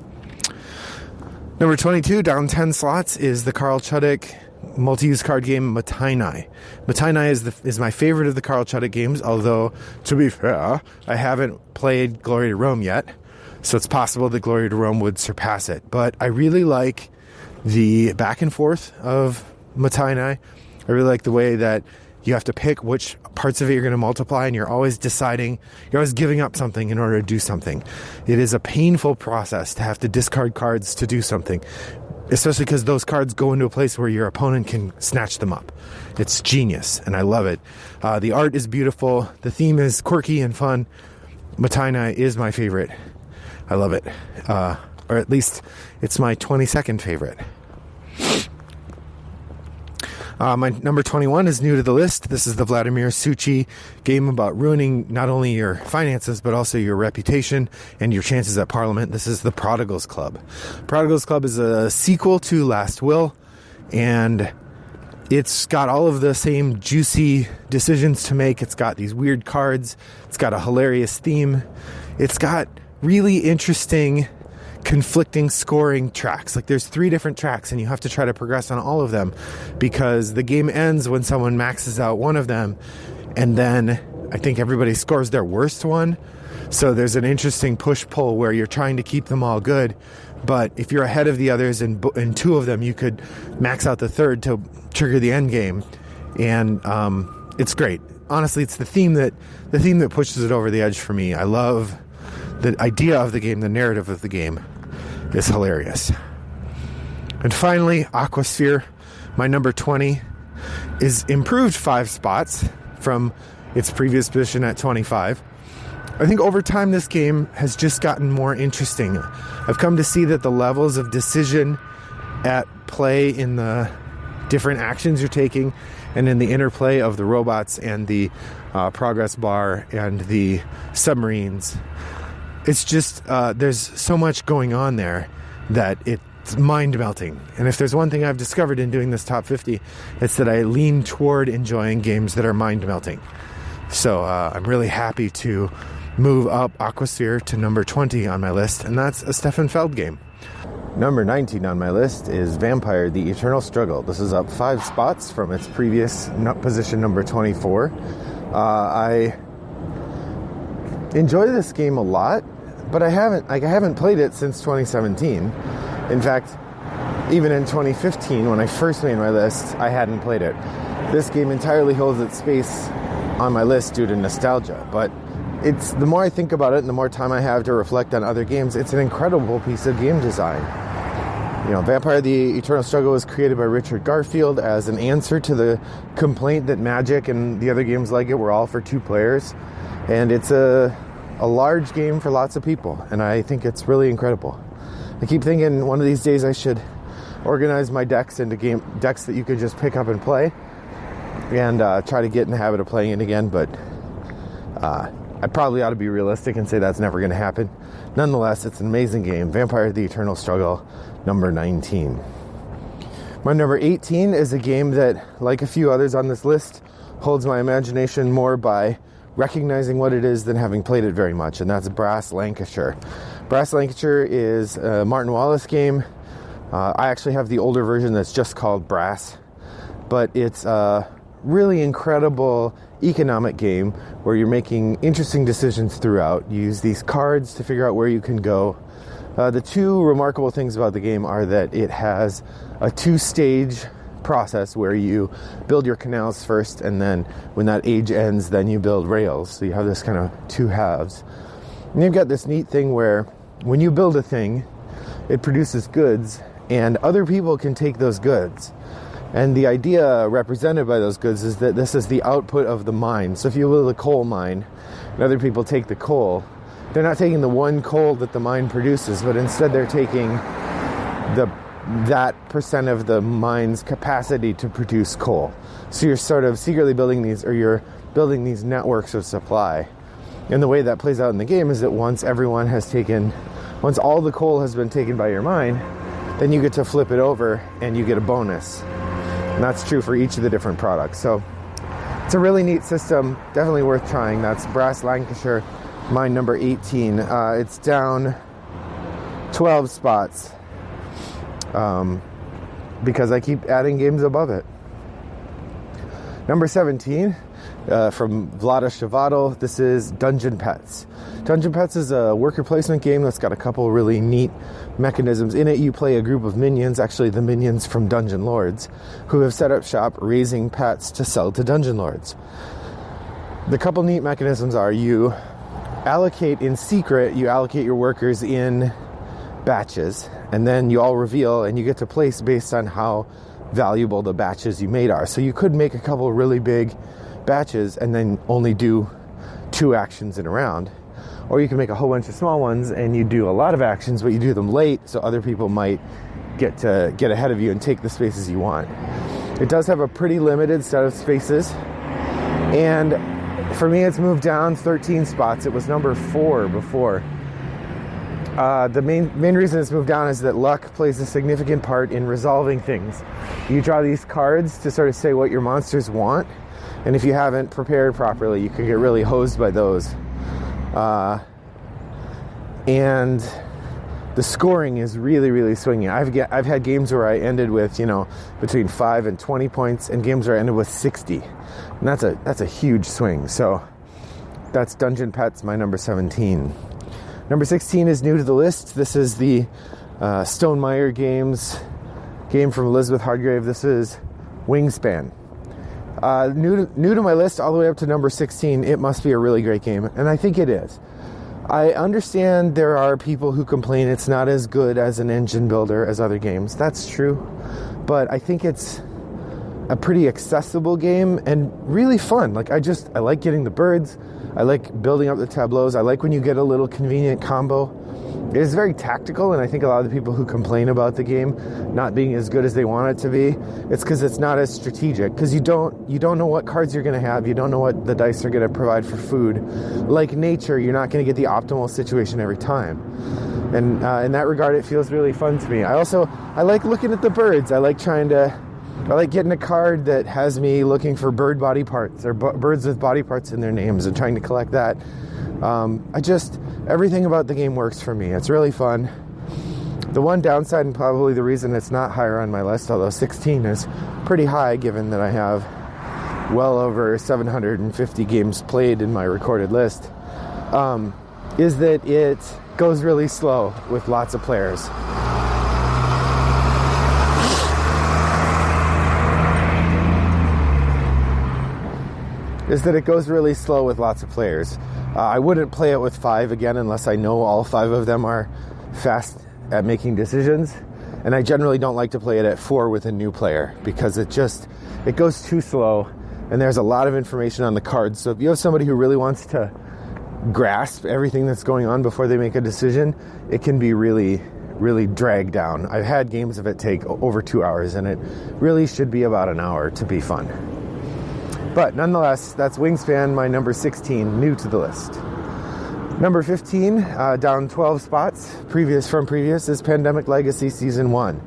Number 22, down 10 slots, is the Carl Chudik multi-use card game Matainai. Matainai is my favorite of the Carl Chudik games, although, to be fair, I haven't played Glory to Rome yet, so it's possible that Glory to Rome would surpass it. But I really like the back and forth of Matainai. I really like the way that you have to pick which parts of it you're going to multiply, and you're always giving up something in order to do something. It is a painful process to have to discard cards to do something, especially because those cards go into a place where your opponent can snatch them up. It's genius, and I love it. The art is beautiful. The theme is quirky and fun. Matainai is my favorite. I love it. Or at least it's my 22nd favorite. My number 21 is new to the list. This is the Vladimir Suchy game about ruining not only your finances, but also your reputation and your chances at Parliament. This is the Prodigal's Club. Prodigal's Club is a sequel to Last Will, and it's got all of the same juicy decisions to make. It's got these weird cards. It's got a hilarious theme. It's got really interesting conflicting scoring tracks. Like there's 3 different tracks and you have to try to progress on all of them because the game ends when someone maxes out one of them, and then I think everybody scores their worst one. So there's an interesting push-pull where you're trying to keep them all good, but if you're ahead of the others in 2 of them, you could max out the 3rd to trigger the end game. And it's great. Honestly, it's the theme that pushes it over the edge for me. I love the idea of the game, the narrative of the game is hilarious. And finally, Aquasphere, my number 20, is improved 5 spots from its previous position at 25. I think over time this game has just gotten more interesting. I've come to see that the levels of decision at play in the different actions you're taking and in the interplay of the robots and the progress bar and the submarines, it's just, there's so much going on there that it's mind-melting. And if there's one thing I've discovered in doing this top 50, it's that I lean toward enjoying games that are mind-melting. So I'm really happy to move up Aquasphere to number 20 on my list, and that's a Stefan Feld game. Number 19 on my list is Vampire: The Eternal Struggle. This is up 5 spots from its previous position, number 24. I enjoy this game a lot. But I haven't played it since 2017. In fact, even in 2015, when I first made my list, I hadn't played it. This game entirely holds its space on my list due to nostalgia. But it's the more I think about it and the more time I have to reflect on other games, it's an incredible piece of game design. You know, Vampire: The Eternal Struggle was created by Richard Garfield as an answer to the complaint that Magic and the other games like it were all for 2 players. And it's a large game for lots of people, and I think it's really incredible. I keep thinking one of these days I should organize my decks into decks that you could just pick up and play, and try to get in the habit of playing it again, but I probably ought to be realistic and say that's never going to happen. Nonetheless, it's an amazing game. Vampire: The Eternal Struggle, number 19. My number 18 is a game that, like a few others on this list, holds my imagination more by recognizing what it is than having played it very much, and that's Brass Lancashire. Brass Lancashire is a Martin Wallace game. I actually have the older version that's just called Brass, but it's a really incredible economic game where you're making interesting decisions throughout. You use these cards to figure out where you can go. The 2 remarkable things about the game are that it has a 2-stage process where you build your canals first, and then when that age ends, then you build rails. So you have this kind of 2 halves. And you've got this neat thing where when you build a thing, it produces goods, and other people can take those goods. And the idea represented by those goods is that this is the output of the mine. So if you build a coal mine and other people take the coal, they're not taking the one coal that the mine produces, but instead they're taking that percent of the mine's capacity to produce coal. So you're sort of secretly building these networks of supply. And the way that plays out in the game is that once all the coal has been taken by your mine, then you get to flip it over and you get a bonus. And that's true for each of the different products. So it's a really neat system, definitely worth trying. That's Brass Lancashire, my number 18. It's down 12 spots. Because I keep adding games above it. Number 17, from Vlada Shavato, this is Dungeon Pets. Dungeon Pets is a worker placement game that's got a couple really neat mechanisms. In it, you play a group of minions, actually the minions from Dungeon Lords, who have set up shop raising pets to sell to Dungeon Lords. The couple neat mechanisms are you allocate your workers in batches, and then you all reveal and you get to place based on how valuable the batches you made are. So you could make a couple really big batches and then only do 2 actions in a round, or you can make a whole bunch of small ones and you do a lot of actions, but you do them late so other people might get ahead of you and take the spaces you want. It does have a pretty limited set of spaces, and for me it's moved down 13 spots. It was number 4 before. The main reason it's moved down is that luck plays a significant part in resolving things. You draw these cards to sort of say what your monsters want, and if you haven't prepared properly, you can get really hosed by those. And the scoring is really, really swinging. I've had games where I ended with, between 5 and 20 points, and games where I ended with 60. And that's a huge swing. So that's Dungeon Pets, my number 17. Number 16 is new to the list. This is the Stonemaier Games game from Elizabeth Hardgrave. This is Wingspan. New to my list all the way up to number 16. It must be a really great game, and I think it is. I understand there are people who complain it's not as good as an engine builder as other games. That's true, but I think it's a pretty accessible game and really fun. I like getting the birds. I like building up the tableaus. I like when you get a little convenient combo. It is very tactical, and I think a lot of the people who complain about the game not being as good as they want it to be, it's because it's not as strategic, because you don't know what cards you're going to have. You don't know what the dice are going to provide for food. Like nature, you're not going to get the optimal situation every time. And in that regard, it feels really fun to me. I like looking at the birds. I like getting a card that has me looking for bird body parts or birds with body parts in their names and trying to collect that. Everything about the game works for me. It's really fun. The one downside, and probably the reason it's not higher on my list, although 16 is pretty high given that I have well over 750 games played in my recorded list, is that goes really slow with lots of players. Is that it goes really slow with lots of players. I wouldn't play it with 5 again unless I know all 5 of them are fast at making decisions. And I generally don't like to play it at 4 with a new player because it goes too slow and there's a lot of information on the cards. So if you have somebody who really wants to grasp everything that's going on before they make a decision, it can be really, really dragged down. I've had games of it take over 2 hours, and it really should be about an hour to be fun. But nonetheless, that's Wingspan, my number 16, new to the list. Number 15, down 12 spots, previous is Pandemic Legacy Season 1.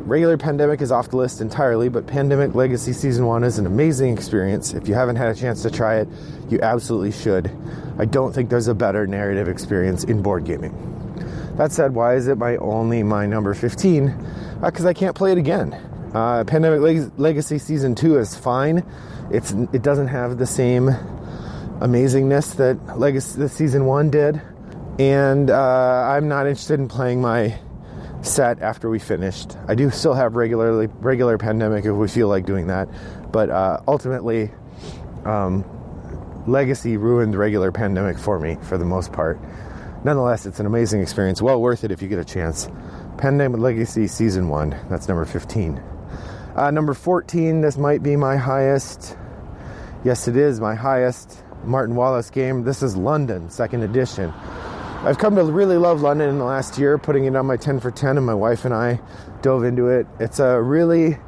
Regular Pandemic is off the list entirely, but Pandemic Legacy Season 1 is an amazing experience. If you haven't had a chance to try it, you absolutely should. I don't think there's a better narrative experience in board gaming. That said, why is it my number 15? Because I can't play it again. Pandemic Legacy Season 2 is fine. It doesn't have the same amazingness that Season 1 did. And I'm not interested in playing my set after we finished. I do still have regular Pandemic if we feel like doing that. But ultimately, Legacy ruined regular Pandemic for me for the most part. Nonetheless, it's an amazing experience. Well worth it if you get a chance. Pandemic Legacy Season 1. That's number 15. Number 14, this might be my highest. Yes, it is my highest Martin Wallace game. This is London, 2nd edition. I've come to really love London in the last year, putting it on my 10 for 10, and my wife and I dove into it. It's a really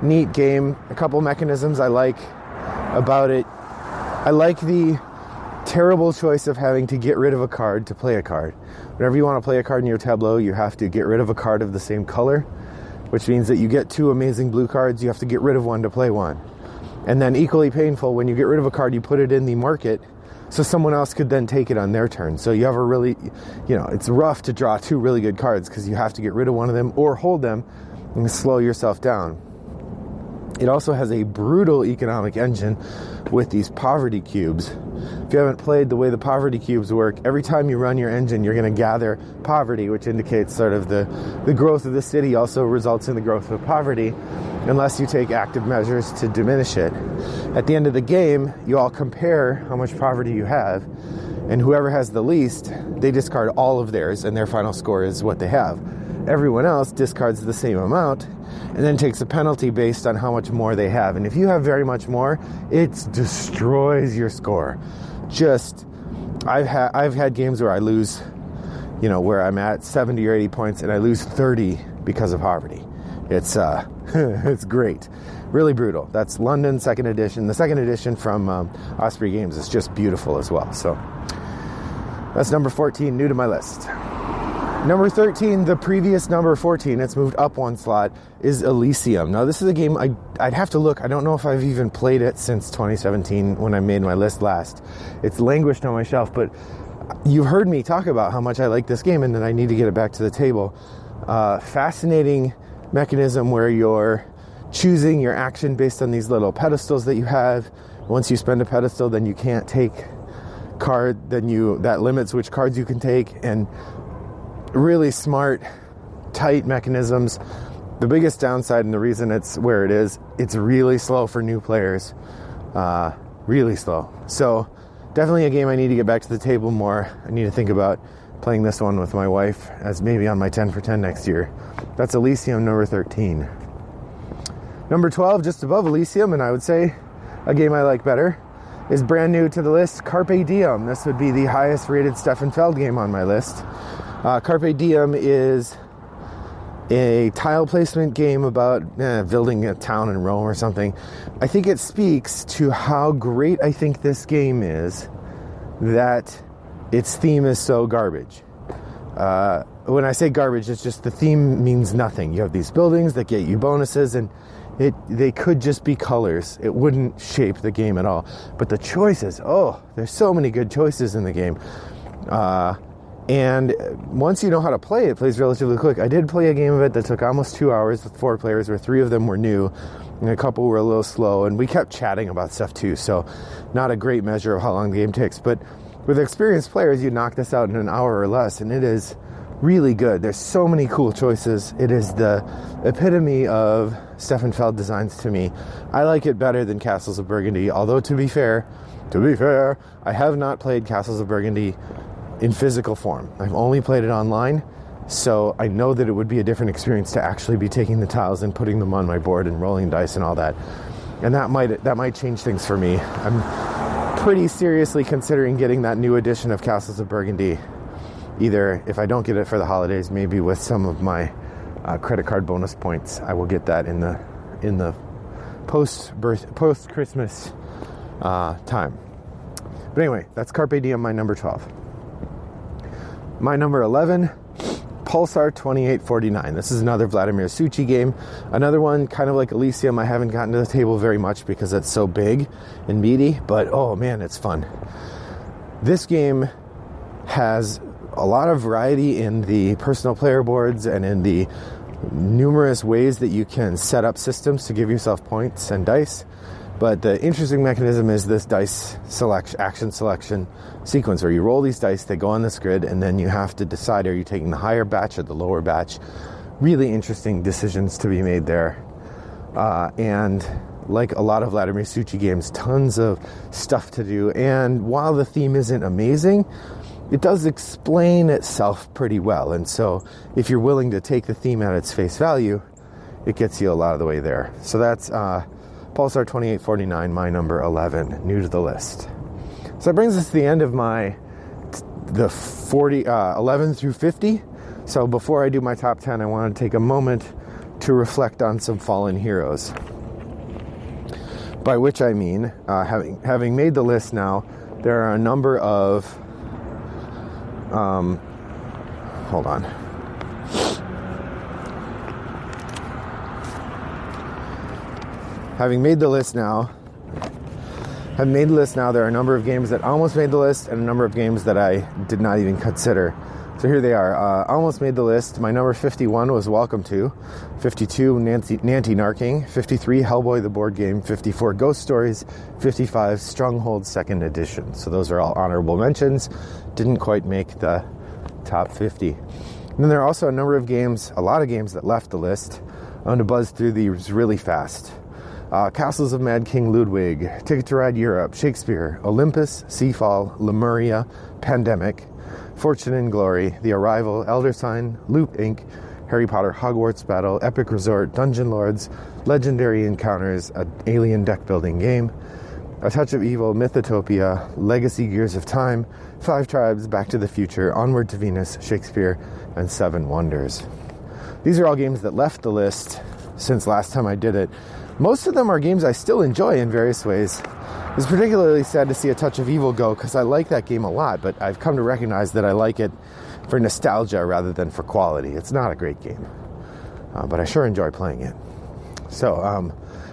neat game. A couple mechanisms I like about it. I like the terrible choice of having to get rid of a card to play a card. Whenever you want to play a card in your tableau, you have to get rid of a card of the same color, which means that you get 2 amazing blue cards, you have to get rid of one to play one. And then equally painful, when you get rid of a card, you put it in the market so someone else could then take it on their turn. So you have a really, it's rough to draw 2 really good cards because you have to get rid of one of them or hold them and slow yourself down. It also has a brutal economic engine with these poverty cubes. If you haven't played the way the poverty cubes work, every time you run your engine, you're going to gather poverty, which indicates sort of the growth of the city also results in the growth of poverty, unless you take active measures to diminish it. At the end of the game, you all compare how much poverty you have, and whoever has the least, they discard all of theirs, and their final score is what they have. Everyone else discards the same amount and then takes a penalty based on how much more they have. And if you have very much more, it destroys your score. I've had games where I lose, where I'm at 70 or 80 points and I lose 30 because of poverty. It's it's great. Really brutal. That's London 2nd edition. The 2nd edition from Osprey Games is just beautiful as well. So that's number 14, new to my list. Number 13, the previous number 14, it's moved up 1 slot, is Elysium. Now, this is a game I'd have to look. I don't know if I've even played it since 2017 when I made my list last. It's languished on my shelf, but you've heard me talk about how much I like this game and that I need to get it back to the table. Fascinating mechanism where you're choosing your action based on these little pedestals that you have. Once you spend a pedestal, then you can't take that limits which cards you can take, and really smart, tight mechanisms. The biggest downside, and the reason it's where it is, it's really slow for new players. Really slow. So definitely a game I need to get back to the table more. I need to think about playing this one with my wife as maybe on my 10 for 10 next year. That's Elysium number 13. Number 12, just above Elysium, and I would say a game I like better, is brand new to the list, Carpe Diem. This would be the highest rated Stefan Feld game on my list. Carpe Diem is a tile placement game about building a town in Rome or something. I think it speaks to how great I think this game is that its theme is so garbage. When I say garbage, it's just the theme means nothing. You have these buildings that get you bonuses, and they could just be colors. It wouldn't shape the game at all. But the choices, there's so many good choices in the game. And once you know how to play it, it plays relatively quick. I did play a game of it that took almost 2 hours with 4 players, where 3 of them were new and a couple were a little slow, and we kept chatting about stuff too, so not a great measure of how long the game takes. But With experienced players, you knock this out in an hour or less, and it is really good. There's so many cool choices. It is the epitome of Stefan Feld designs to me. I like it better than Castles of Burgundy, although to be fair, I have not played Castles of Burgundy in physical form. I've only played it online, so I know that it would be a different experience to actually be taking the tiles and putting them on my board and rolling dice and all that. And that might change things for me. I'm pretty seriously considering getting that new edition of Castles of Burgundy. Either, if I don't get it for the holidays, maybe with some of my credit card bonus points, I will get that in the post-Christmas time. But anyway, that's Carpe Diem, my number 12. My number 11, Pulsar 2849. This is another Vladimir Suchy game. Another one, kind of like Elysium, I haven't gotten to the table very much because it's so big and meaty, but oh man, it's fun. This game has a lot of variety in the personal player boards and in the numerous ways that you can set up systems to give yourself points and dice. But the interesting mechanism is this dice action selection sequence where you roll these dice, they go on this grid, and then you have to decide, are you taking the higher batch or the lower batch? Really interesting decisions to be made there. And like a lot of Vladimir Suchy games, tons of stuff to do. And while the theme isn't amazing, it does explain itself pretty well. And so if you're willing to take the theme at its face value, it gets you a lot of the way there. So that's Pulsar 2849, my number 11, new to the list. So that brings us to the end of the 11 through 50. So before I do my top 10, I want to take a moment to reflect on some fallen heroes. By which I mean, having made the list now, there are a number of hold on. Having made the list now, there are a number of games that almost made the list and a number of games that I did not even consider. So here they are. Almost made the list. My number 51 was Welcome to. 52, Nancy Narking. 53, Hellboy the board game. 54, Ghost Stories. 55, Stronghold 2nd edition. So those are all honorable mentions. Didn't quite make the top 50. And then there are also a number of games, a lot of games that left the list. I'm going to buzz through these really fast. Castles of Mad King Ludwig, Ticket to Ride Europe, Shakespeare, Olympus, Seafall, Lemuria, Pandemic, Fortune and Glory, The Arrival, Elder Sign, Loop Inc., Harry Potter Hogwarts Battle, Epic Resort, Dungeon Lords, Legendary Encounters, an alien deck building game, A Touch of Evil, Mythotopia, Legacy Gears of Time, 5 Tribes, Back to the Future, Onward to Venus, Shakespeare, and 7 Wonders. These are all games that left the list since last time I did it. Most of them are games I still enjoy in various ways. It's particularly sad to see A Touch of Evil go because I like that game a lot, but I've come to recognize that I like it for nostalgia rather than for quality. It's not a great game, but I sure enjoy playing it. So I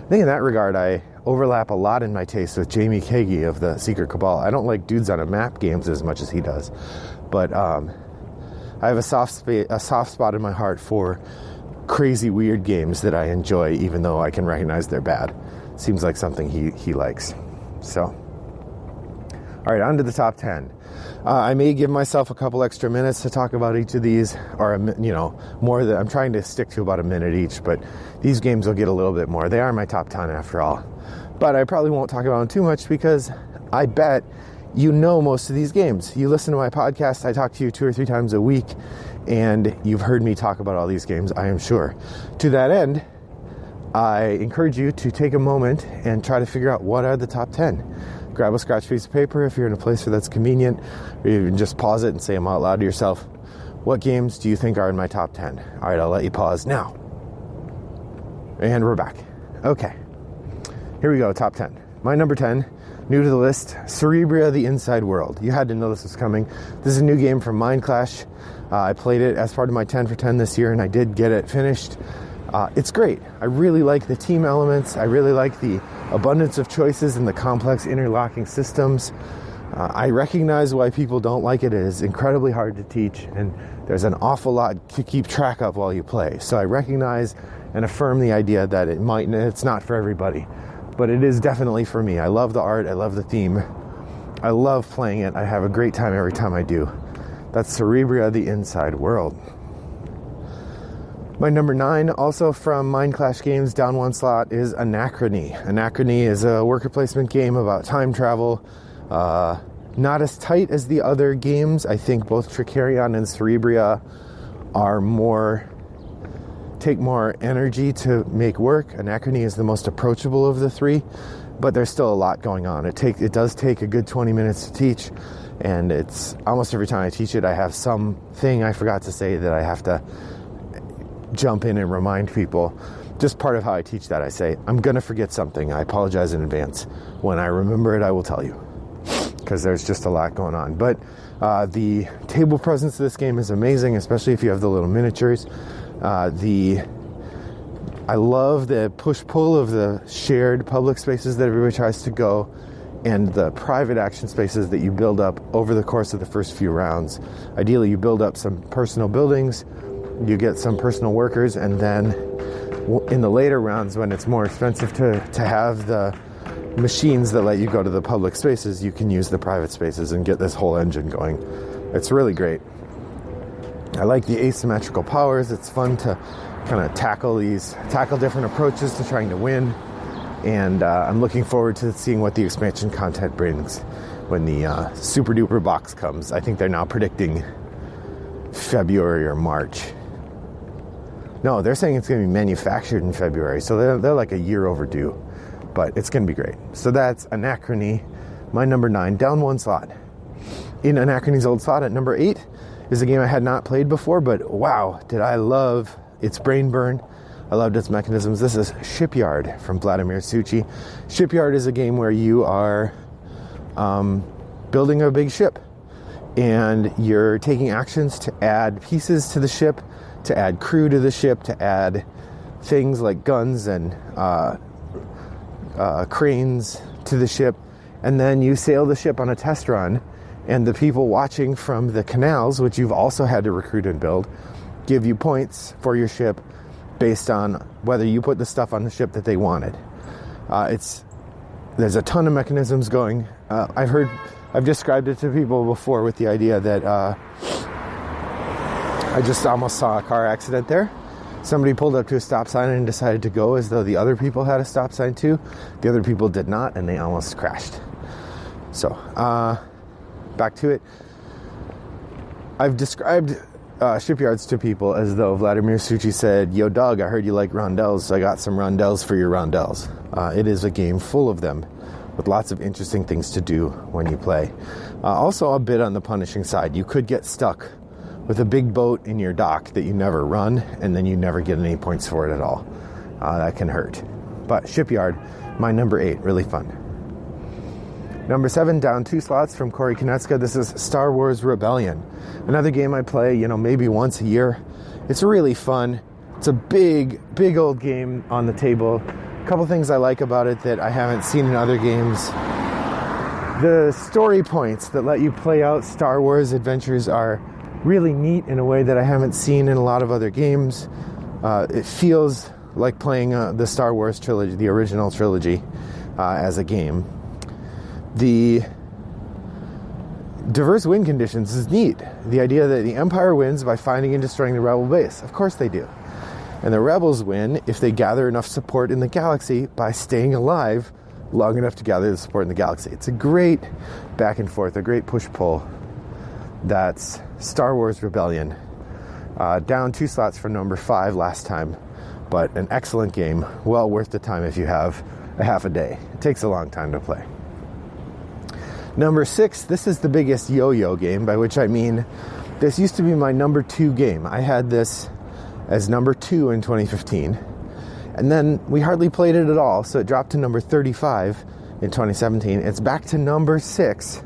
think in that regard, I overlap a lot in my taste with Jamie Kagi of the Secret Cabal. I don't like Dudes on a Map games as much as he does, but I have a soft spot in my heart for crazy weird games that I enjoy, even though I can recognize they're bad. Seems like something he likes. So, all right, on to the top 10. I may give myself a couple extra minutes to talk about each of these, or more than I'm trying to stick to about a minute each, but these games will get a little bit more. They are my top 10 after all. But I probably won't talk about them too much because I bet you know most of these games. You listen to my podcast, I talk to you 2 or 3 times a week, and you've heard me talk about all these games, I am sure. To that end, I encourage you to take a moment and try to figure out what are the top 10. Grab a scratch piece of paper if you're in a place where that's convenient, or you can just pause it and say them out loud to yourself. What games do you think are in my top 10? All right, I'll let you pause now. And we're back. Okay, here we go, top 10. My number 10, new to the list, Cerebria: The Inside World. You had to know this was coming. This is a new game from Mind Clash. I played it as part of my 10 for 10 this year, and I did get it finished. It's great. I really like the team elements. I really like the abundance of choices and the complex interlocking systems. I recognize why people don't like it. It is incredibly hard to teach, and there's an awful lot to keep track of while you play. So I recognize and affirm the idea that it's not for everybody, but it is definitely for me. I love the art. I love the theme. I love playing it. I have a great time every time I do. That's Cerebria, The Inside World. My number 9, also from Mind Clash Games, down one slot, is Anachrony. Anachrony is a worker placement game about time travel. Not as tight as the other games. I think both Tricarion and Cerebria take more energy to make work. Anachrony is the most approachable of the three, but there's still a lot going on. It does take a good 20 minutes to teach, and it's almost every time I teach it, I have something I forgot to say that I have to jump in and remind people. Just part of how I teach that, I say, I'm going to forget something. I apologize in advance. When I remember it, I will tell you, because there's just a lot going on. But the table presence of this game is amazing, especially if you have the little miniatures. I love the push-pull of the shared public spaces that everybody tries to go, and the private action spaces that you build up over the course of the first few rounds. Ideally, you build up some personal buildings, you get some personal workers, and then in the later rounds, when it's more expensive to have the machines that let you go to the public spaces, you can use the private spaces and get this whole engine going. It's really great. I like the asymmetrical powers. It's fun to kind of tackle different approaches to trying to win. And I'm looking forward to seeing what the expansion content brings when the super duper box comes. I think they're now predicting February or March. No, they're saying it's going to be manufactured in February. So they're like a year overdue, but it's going to be great. So that's Anachrony, my number 9, down one slot. In Anachrony's old slot at number 8 is a game I had not played before, but wow, did I love its brain burn. I loved its mechanisms. This is Shipyard from Vladimir Suchy. Shipyard is a game where you are building a big ship, and you're taking actions to add pieces to the ship, to add crew to the ship, to add things like guns and cranes to the ship, and then you sail the ship on a test run, and the people watching from the canals, which you've also had to recruit and build, give you points for your ship based on whether you put the stuff on the ship that they wanted. There's a ton of mechanisms going. I've described it to people before with the idea that I just almost saw a car accident there. Somebody pulled up to a stop sign and decided to go as though the other people had a stop sign too. The other people did not, and they almost crashed. So, back to it. I've described shipyards to people as though Vladimir Suchy said, "Yo, Doug, I heard you like rondels, so I got some rondels for your rondels." It is a game full of them, with lots of interesting things to do when you play. Also a bit on the punishing side. You could get stuck with a big boat in your dock that you never run, and then you never get any points for it at all. That can hurt. But Shipyard, my number 8, really fun. Number 7, down 2 slots from Corey Konecka. This is Star Wars Rebellion. Another game I play, maybe once a year. It's really fun. It's a big, big old game on the table. A couple things I like about it that I haven't seen in other games. The story points that let you play out Star Wars adventures are really neat in a way that I haven't seen in a lot of other games. It feels like playing the Star Wars trilogy, the original trilogy, as a game. The diverse win conditions is neat. The idea that the Empire wins by finding and destroying the Rebel base. Of course they do. And the Rebels win if they gather enough support in the galaxy by staying alive long enough to gather the support in the galaxy. It's a great back and forth, a great push-pull. That's Star Wars Rebellion. Down 2 slots from number 5 last time, but an excellent game. Well worth the time if you have a half a day. It takes a long time to play. Number 6, this is the biggest yo-yo game, by which I mean this used to be my number 2 game. I had this as number 2 in 2015, and then we hardly played it at all, so it dropped to number 35 in 2017. It's back to number 6.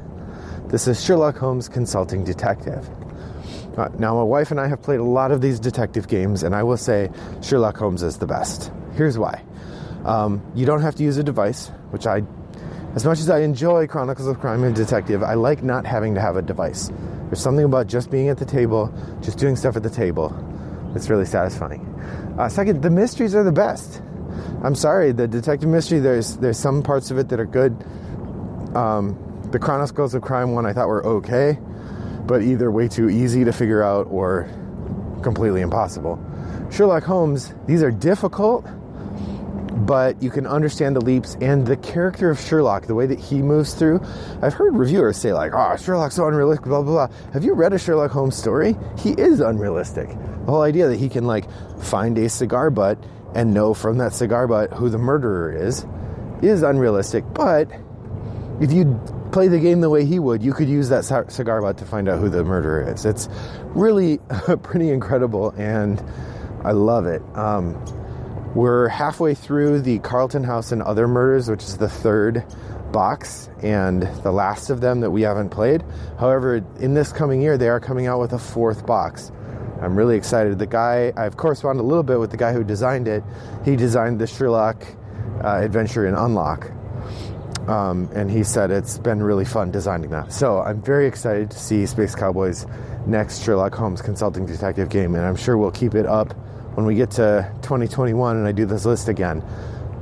This is Sherlock Holmes Consulting Detective. Now, my wife and I have played a lot of these detective games, and I will say Sherlock Holmes is the best. Here's why. You don't have to use a device, which as much as I enjoy Chronicles of Crime and Detective, I like not having to have a device. There's something about just being at the table, just doing stuff at the table. It's really satisfying. Second, the mysteries are the best. I'm sorry, the detective mystery, there's some parts of it that are good. The Chronicles of Crime one I thought were okay, but either way too easy to figure out or completely impossible. Sherlock Holmes, these are difficult, but you can understand the leaps and the character of Sherlock, the way that he moves through. I've heard reviewers say like, oh, Sherlock's so unrealistic, blah, blah, blah. Have you read a Sherlock Holmes story? He is unrealistic. The whole idea that he can like find a cigar butt and know from that cigar butt who the murderer is unrealistic. But if you play the game the way he would, you could use that cigar butt to find out who the murderer is. It's really pretty incredible, and I love it. We're halfway through the Carlton House and Other Murders, which is the third box and the last of them that we haven't played. However, in this coming year, they are coming out with a fourth box. I'm really excited. The guy, I've corresponded a little bit with the guy who designed it. He designed the Sherlock adventure in Unlock. And he said it's been really fun designing that. So I'm very excited to see Space Cowboy's next Sherlock Holmes consulting detective game, and I'm sure we'll keep it up when we get to 2021 and I do this list again.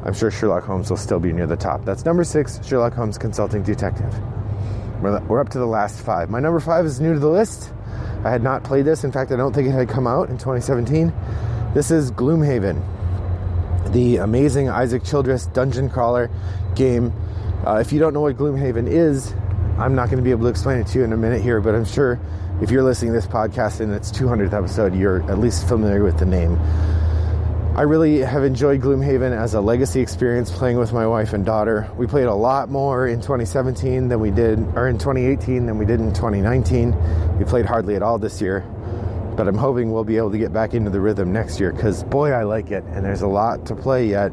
I'm sure Sherlock Holmes will still be near the top. That's number 6, Sherlock Holmes Consulting Detective. We're up to the last 5. My number 5 is new to the list. I had not played this. In fact, I don't think it had come out in 2017. This is Gloomhaven, the amazing Isaac Childress dungeon crawler game. If you don't know what Gloomhaven is, I'm not going to be able to explain it to you in a minute here, but I'm sure if you're listening to this podcast in its 200th episode, you're at least familiar with the name. I really have enjoyed Gloomhaven as a legacy experience playing with my wife and daughter. We played a lot more in 2017 than we did, or in 2018 than we did in 2019. We played hardly at all this year, but I'm hoping we'll be able to get back into the rhythm next year, because boy, I like it, and there's a lot to play yet.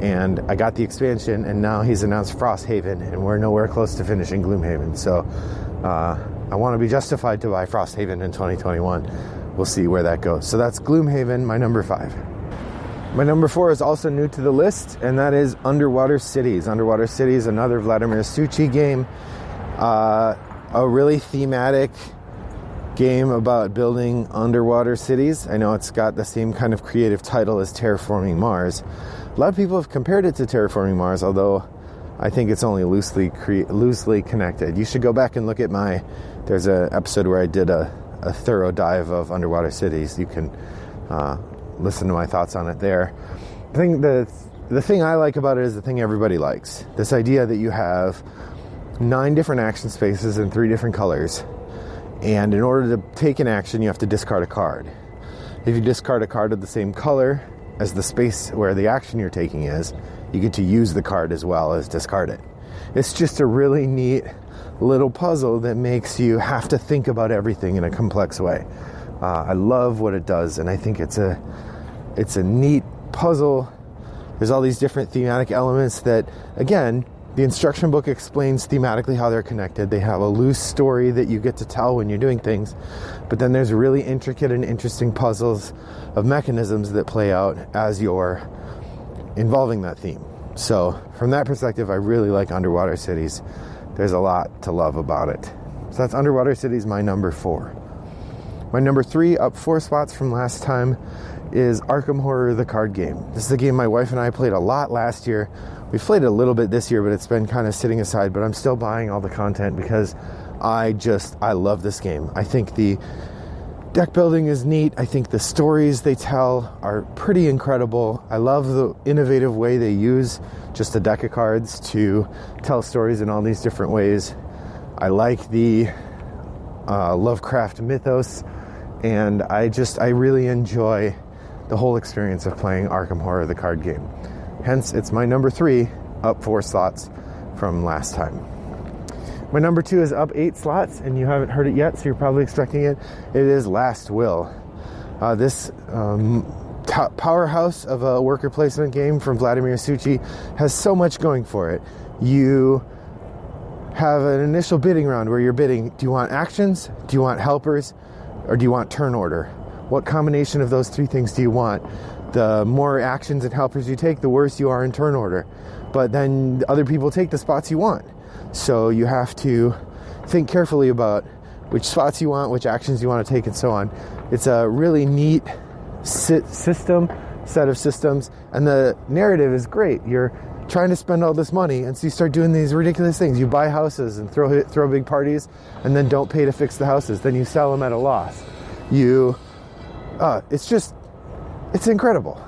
And I got the expansion, and now he's announced Frosthaven, and we're nowhere close to finishing Gloomhaven. So I want to be justified to buy Frosthaven in 2021. We'll see where that goes. So that's Gloomhaven, my number 5. My number 4 is also new to the list, and that is Underwater Cities. Underwater Cities, another Vladimir Suchy game. A really thematic game about building underwater cities. I know it's got the same kind of creative title as Terraforming Mars. A lot of people have compared it to Terraforming Mars, although I think it's only loosely connected. You should go back and look at there's an episode where I did a thorough dive of Underwater Cities. You can listen to my thoughts on it there. I think the thing I like about it is the thing everybody likes. This idea that you have 9 different action spaces in 3 different colors. And in order to take an action, you have to discard a card. If you discard a card of the same color as the space where the action you're taking is, you get to use the card as well as discard it. It's just a really neat little puzzle that makes you have to think about everything in a complex way. I love what it does, and I think it's a neat puzzle. There's all these different thematic elements that, again, the instruction book explains thematically how they're connected. They have a loose story that you get to tell when you're doing things, but then there's really intricate and interesting puzzles of mechanisms that play out as you're involving that theme. So from that perspective, I really like Underwater Cities. There's a lot to love about it. So that's Underwater Cities, my number 4. My number 3, up 4 spots from last time, is Arkham Horror, the card game. This is a game my wife and I played a lot last year. We've played it a little bit this year, but it's been kind of sitting aside, but I'm still buying all the content because I love this game. I think the deck building is neat. I think the stories they tell are pretty incredible. I love the innovative way they use just a deck of cards to tell stories in all these different ways. I like the Lovecraft mythos, and I really enjoy the whole experience of playing Arkham Horror, the card game. Hence, it's my number 3, up 4 slots from last time. My number 2 is up 8 slots, and you haven't heard it yet, so you're probably expecting it. It is Last Will. This powerhouse of a worker placement game from Vladimir Suchy has so much going for it. You have an initial bidding round where you're bidding, do you want actions, do you want helpers, or do you want turn order? What combination of those 3 things do you want? The more actions and helpers you take, the worse you are in turn order. But then other people take the spots you want. So you have to think carefully about which spots you want, which actions you want to take, and so on. It's a really neat set of systems, and the narrative is great. You're trying to spend all this money, and so you start doing these ridiculous things. You buy houses and throw big parties, and then don't pay to fix the houses. Then you sell them at a loss. It's incredible.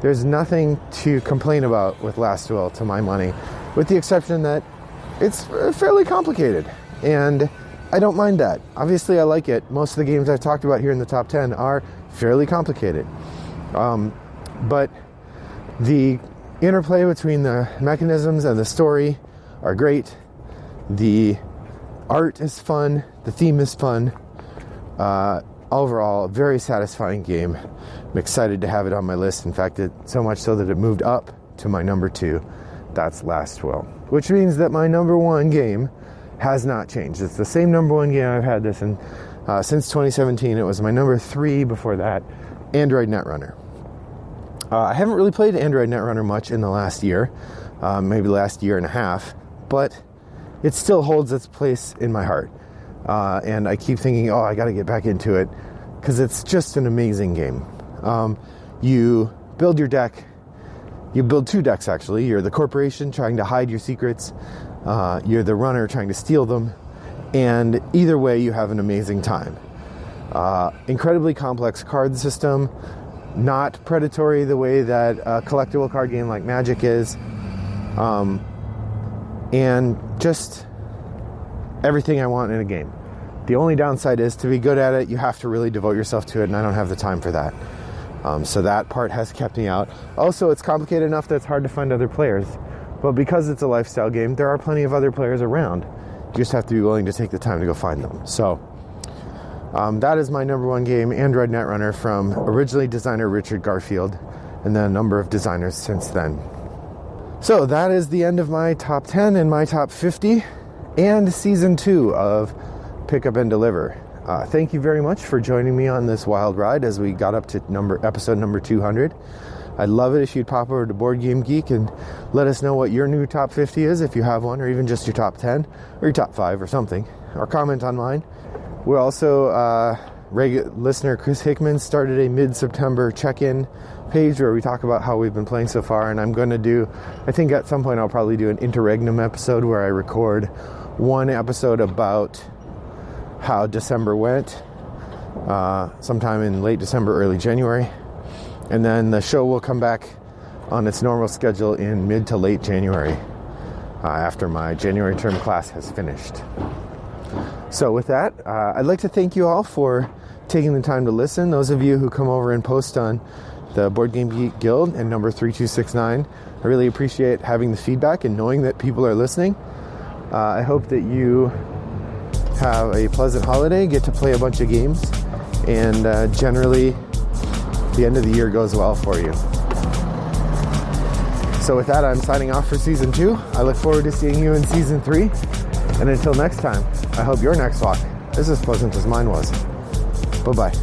There's nothing to complain about with Last Will, to my money, with the exception that it's fairly complicated, and I don't mind that. Obviously, I like it. Most of the games I've talked about here in the top 10 are fairly complicated. But the interplay between the mechanisms and the story are great. The art is fun. The theme is fun. Overall, a very satisfying game. I'm excited to have it on my list. In fact, so much so that it moved up to my number 2. That's Last Will. Which means that my number 1 game has not changed. It's the same number 1 game I've had this in since 2017. It was my number 3 before that, Android Netrunner. I haven't really played Android Netrunner much in the last year, maybe last year and a half, but it still holds its place in my heart. And I keep thinking, I got to get back into it, because it's just an amazing game. You build your deck. You build 2 decks, actually. You're the corporation trying to hide your secrets. You're the runner trying to steal them. And either way, you have an amazing time. Incredibly complex card system. Not predatory the way that a collectible card game like Magic is. And just everything I want in a game. The only downside is, to be good at it, you have to really devote yourself to it, and I don't have the time for that. So that part has kept me out. Also, it's complicated enough that it's hard to find other players. But because it's a lifestyle game, there are plenty of other players around. You just have to be willing to take the time to go find them. So that is my number 1 game, Android Netrunner, from originally designer Richard Garfield, and then a number of designers since then. So that is the end of my top 10 and my top 50 and season 2 of Pick Up and Deliver. Thank you very much for joining me on this wild ride as we got up to episode number 200. I'd love it if you'd pop over to Board Game Geek and let us know what your new top 50 is, if you have one, or even just your top 10 or your top 5 or something, or comment on mine. We're also, listener Chris Hickman started a mid-September check-in page where we talk about how we've been playing so far, and I'm going to I think at some point I'll probably do an interregnum episode where I record one episode about how December went, sometime in late December, early January, and then the show will come back on its normal schedule in mid to late January, after my January term class has finished. So with that, I'd like to thank you all for taking the time to listen. Those of you who come over and post on the Board Game Geek Guild and number 3269, I really appreciate having the feedback and knowing that people are listening. I hope that you have a pleasant holiday, get to play a bunch of games, and generally the end of the year goes well for you. So with that, I'm signing off for season 2. I look forward to seeing you in season 3. And until next time, I hope your next walk is as pleasant as mine was. Bye-bye.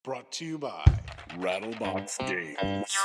Brought to you by Rattlebox Games.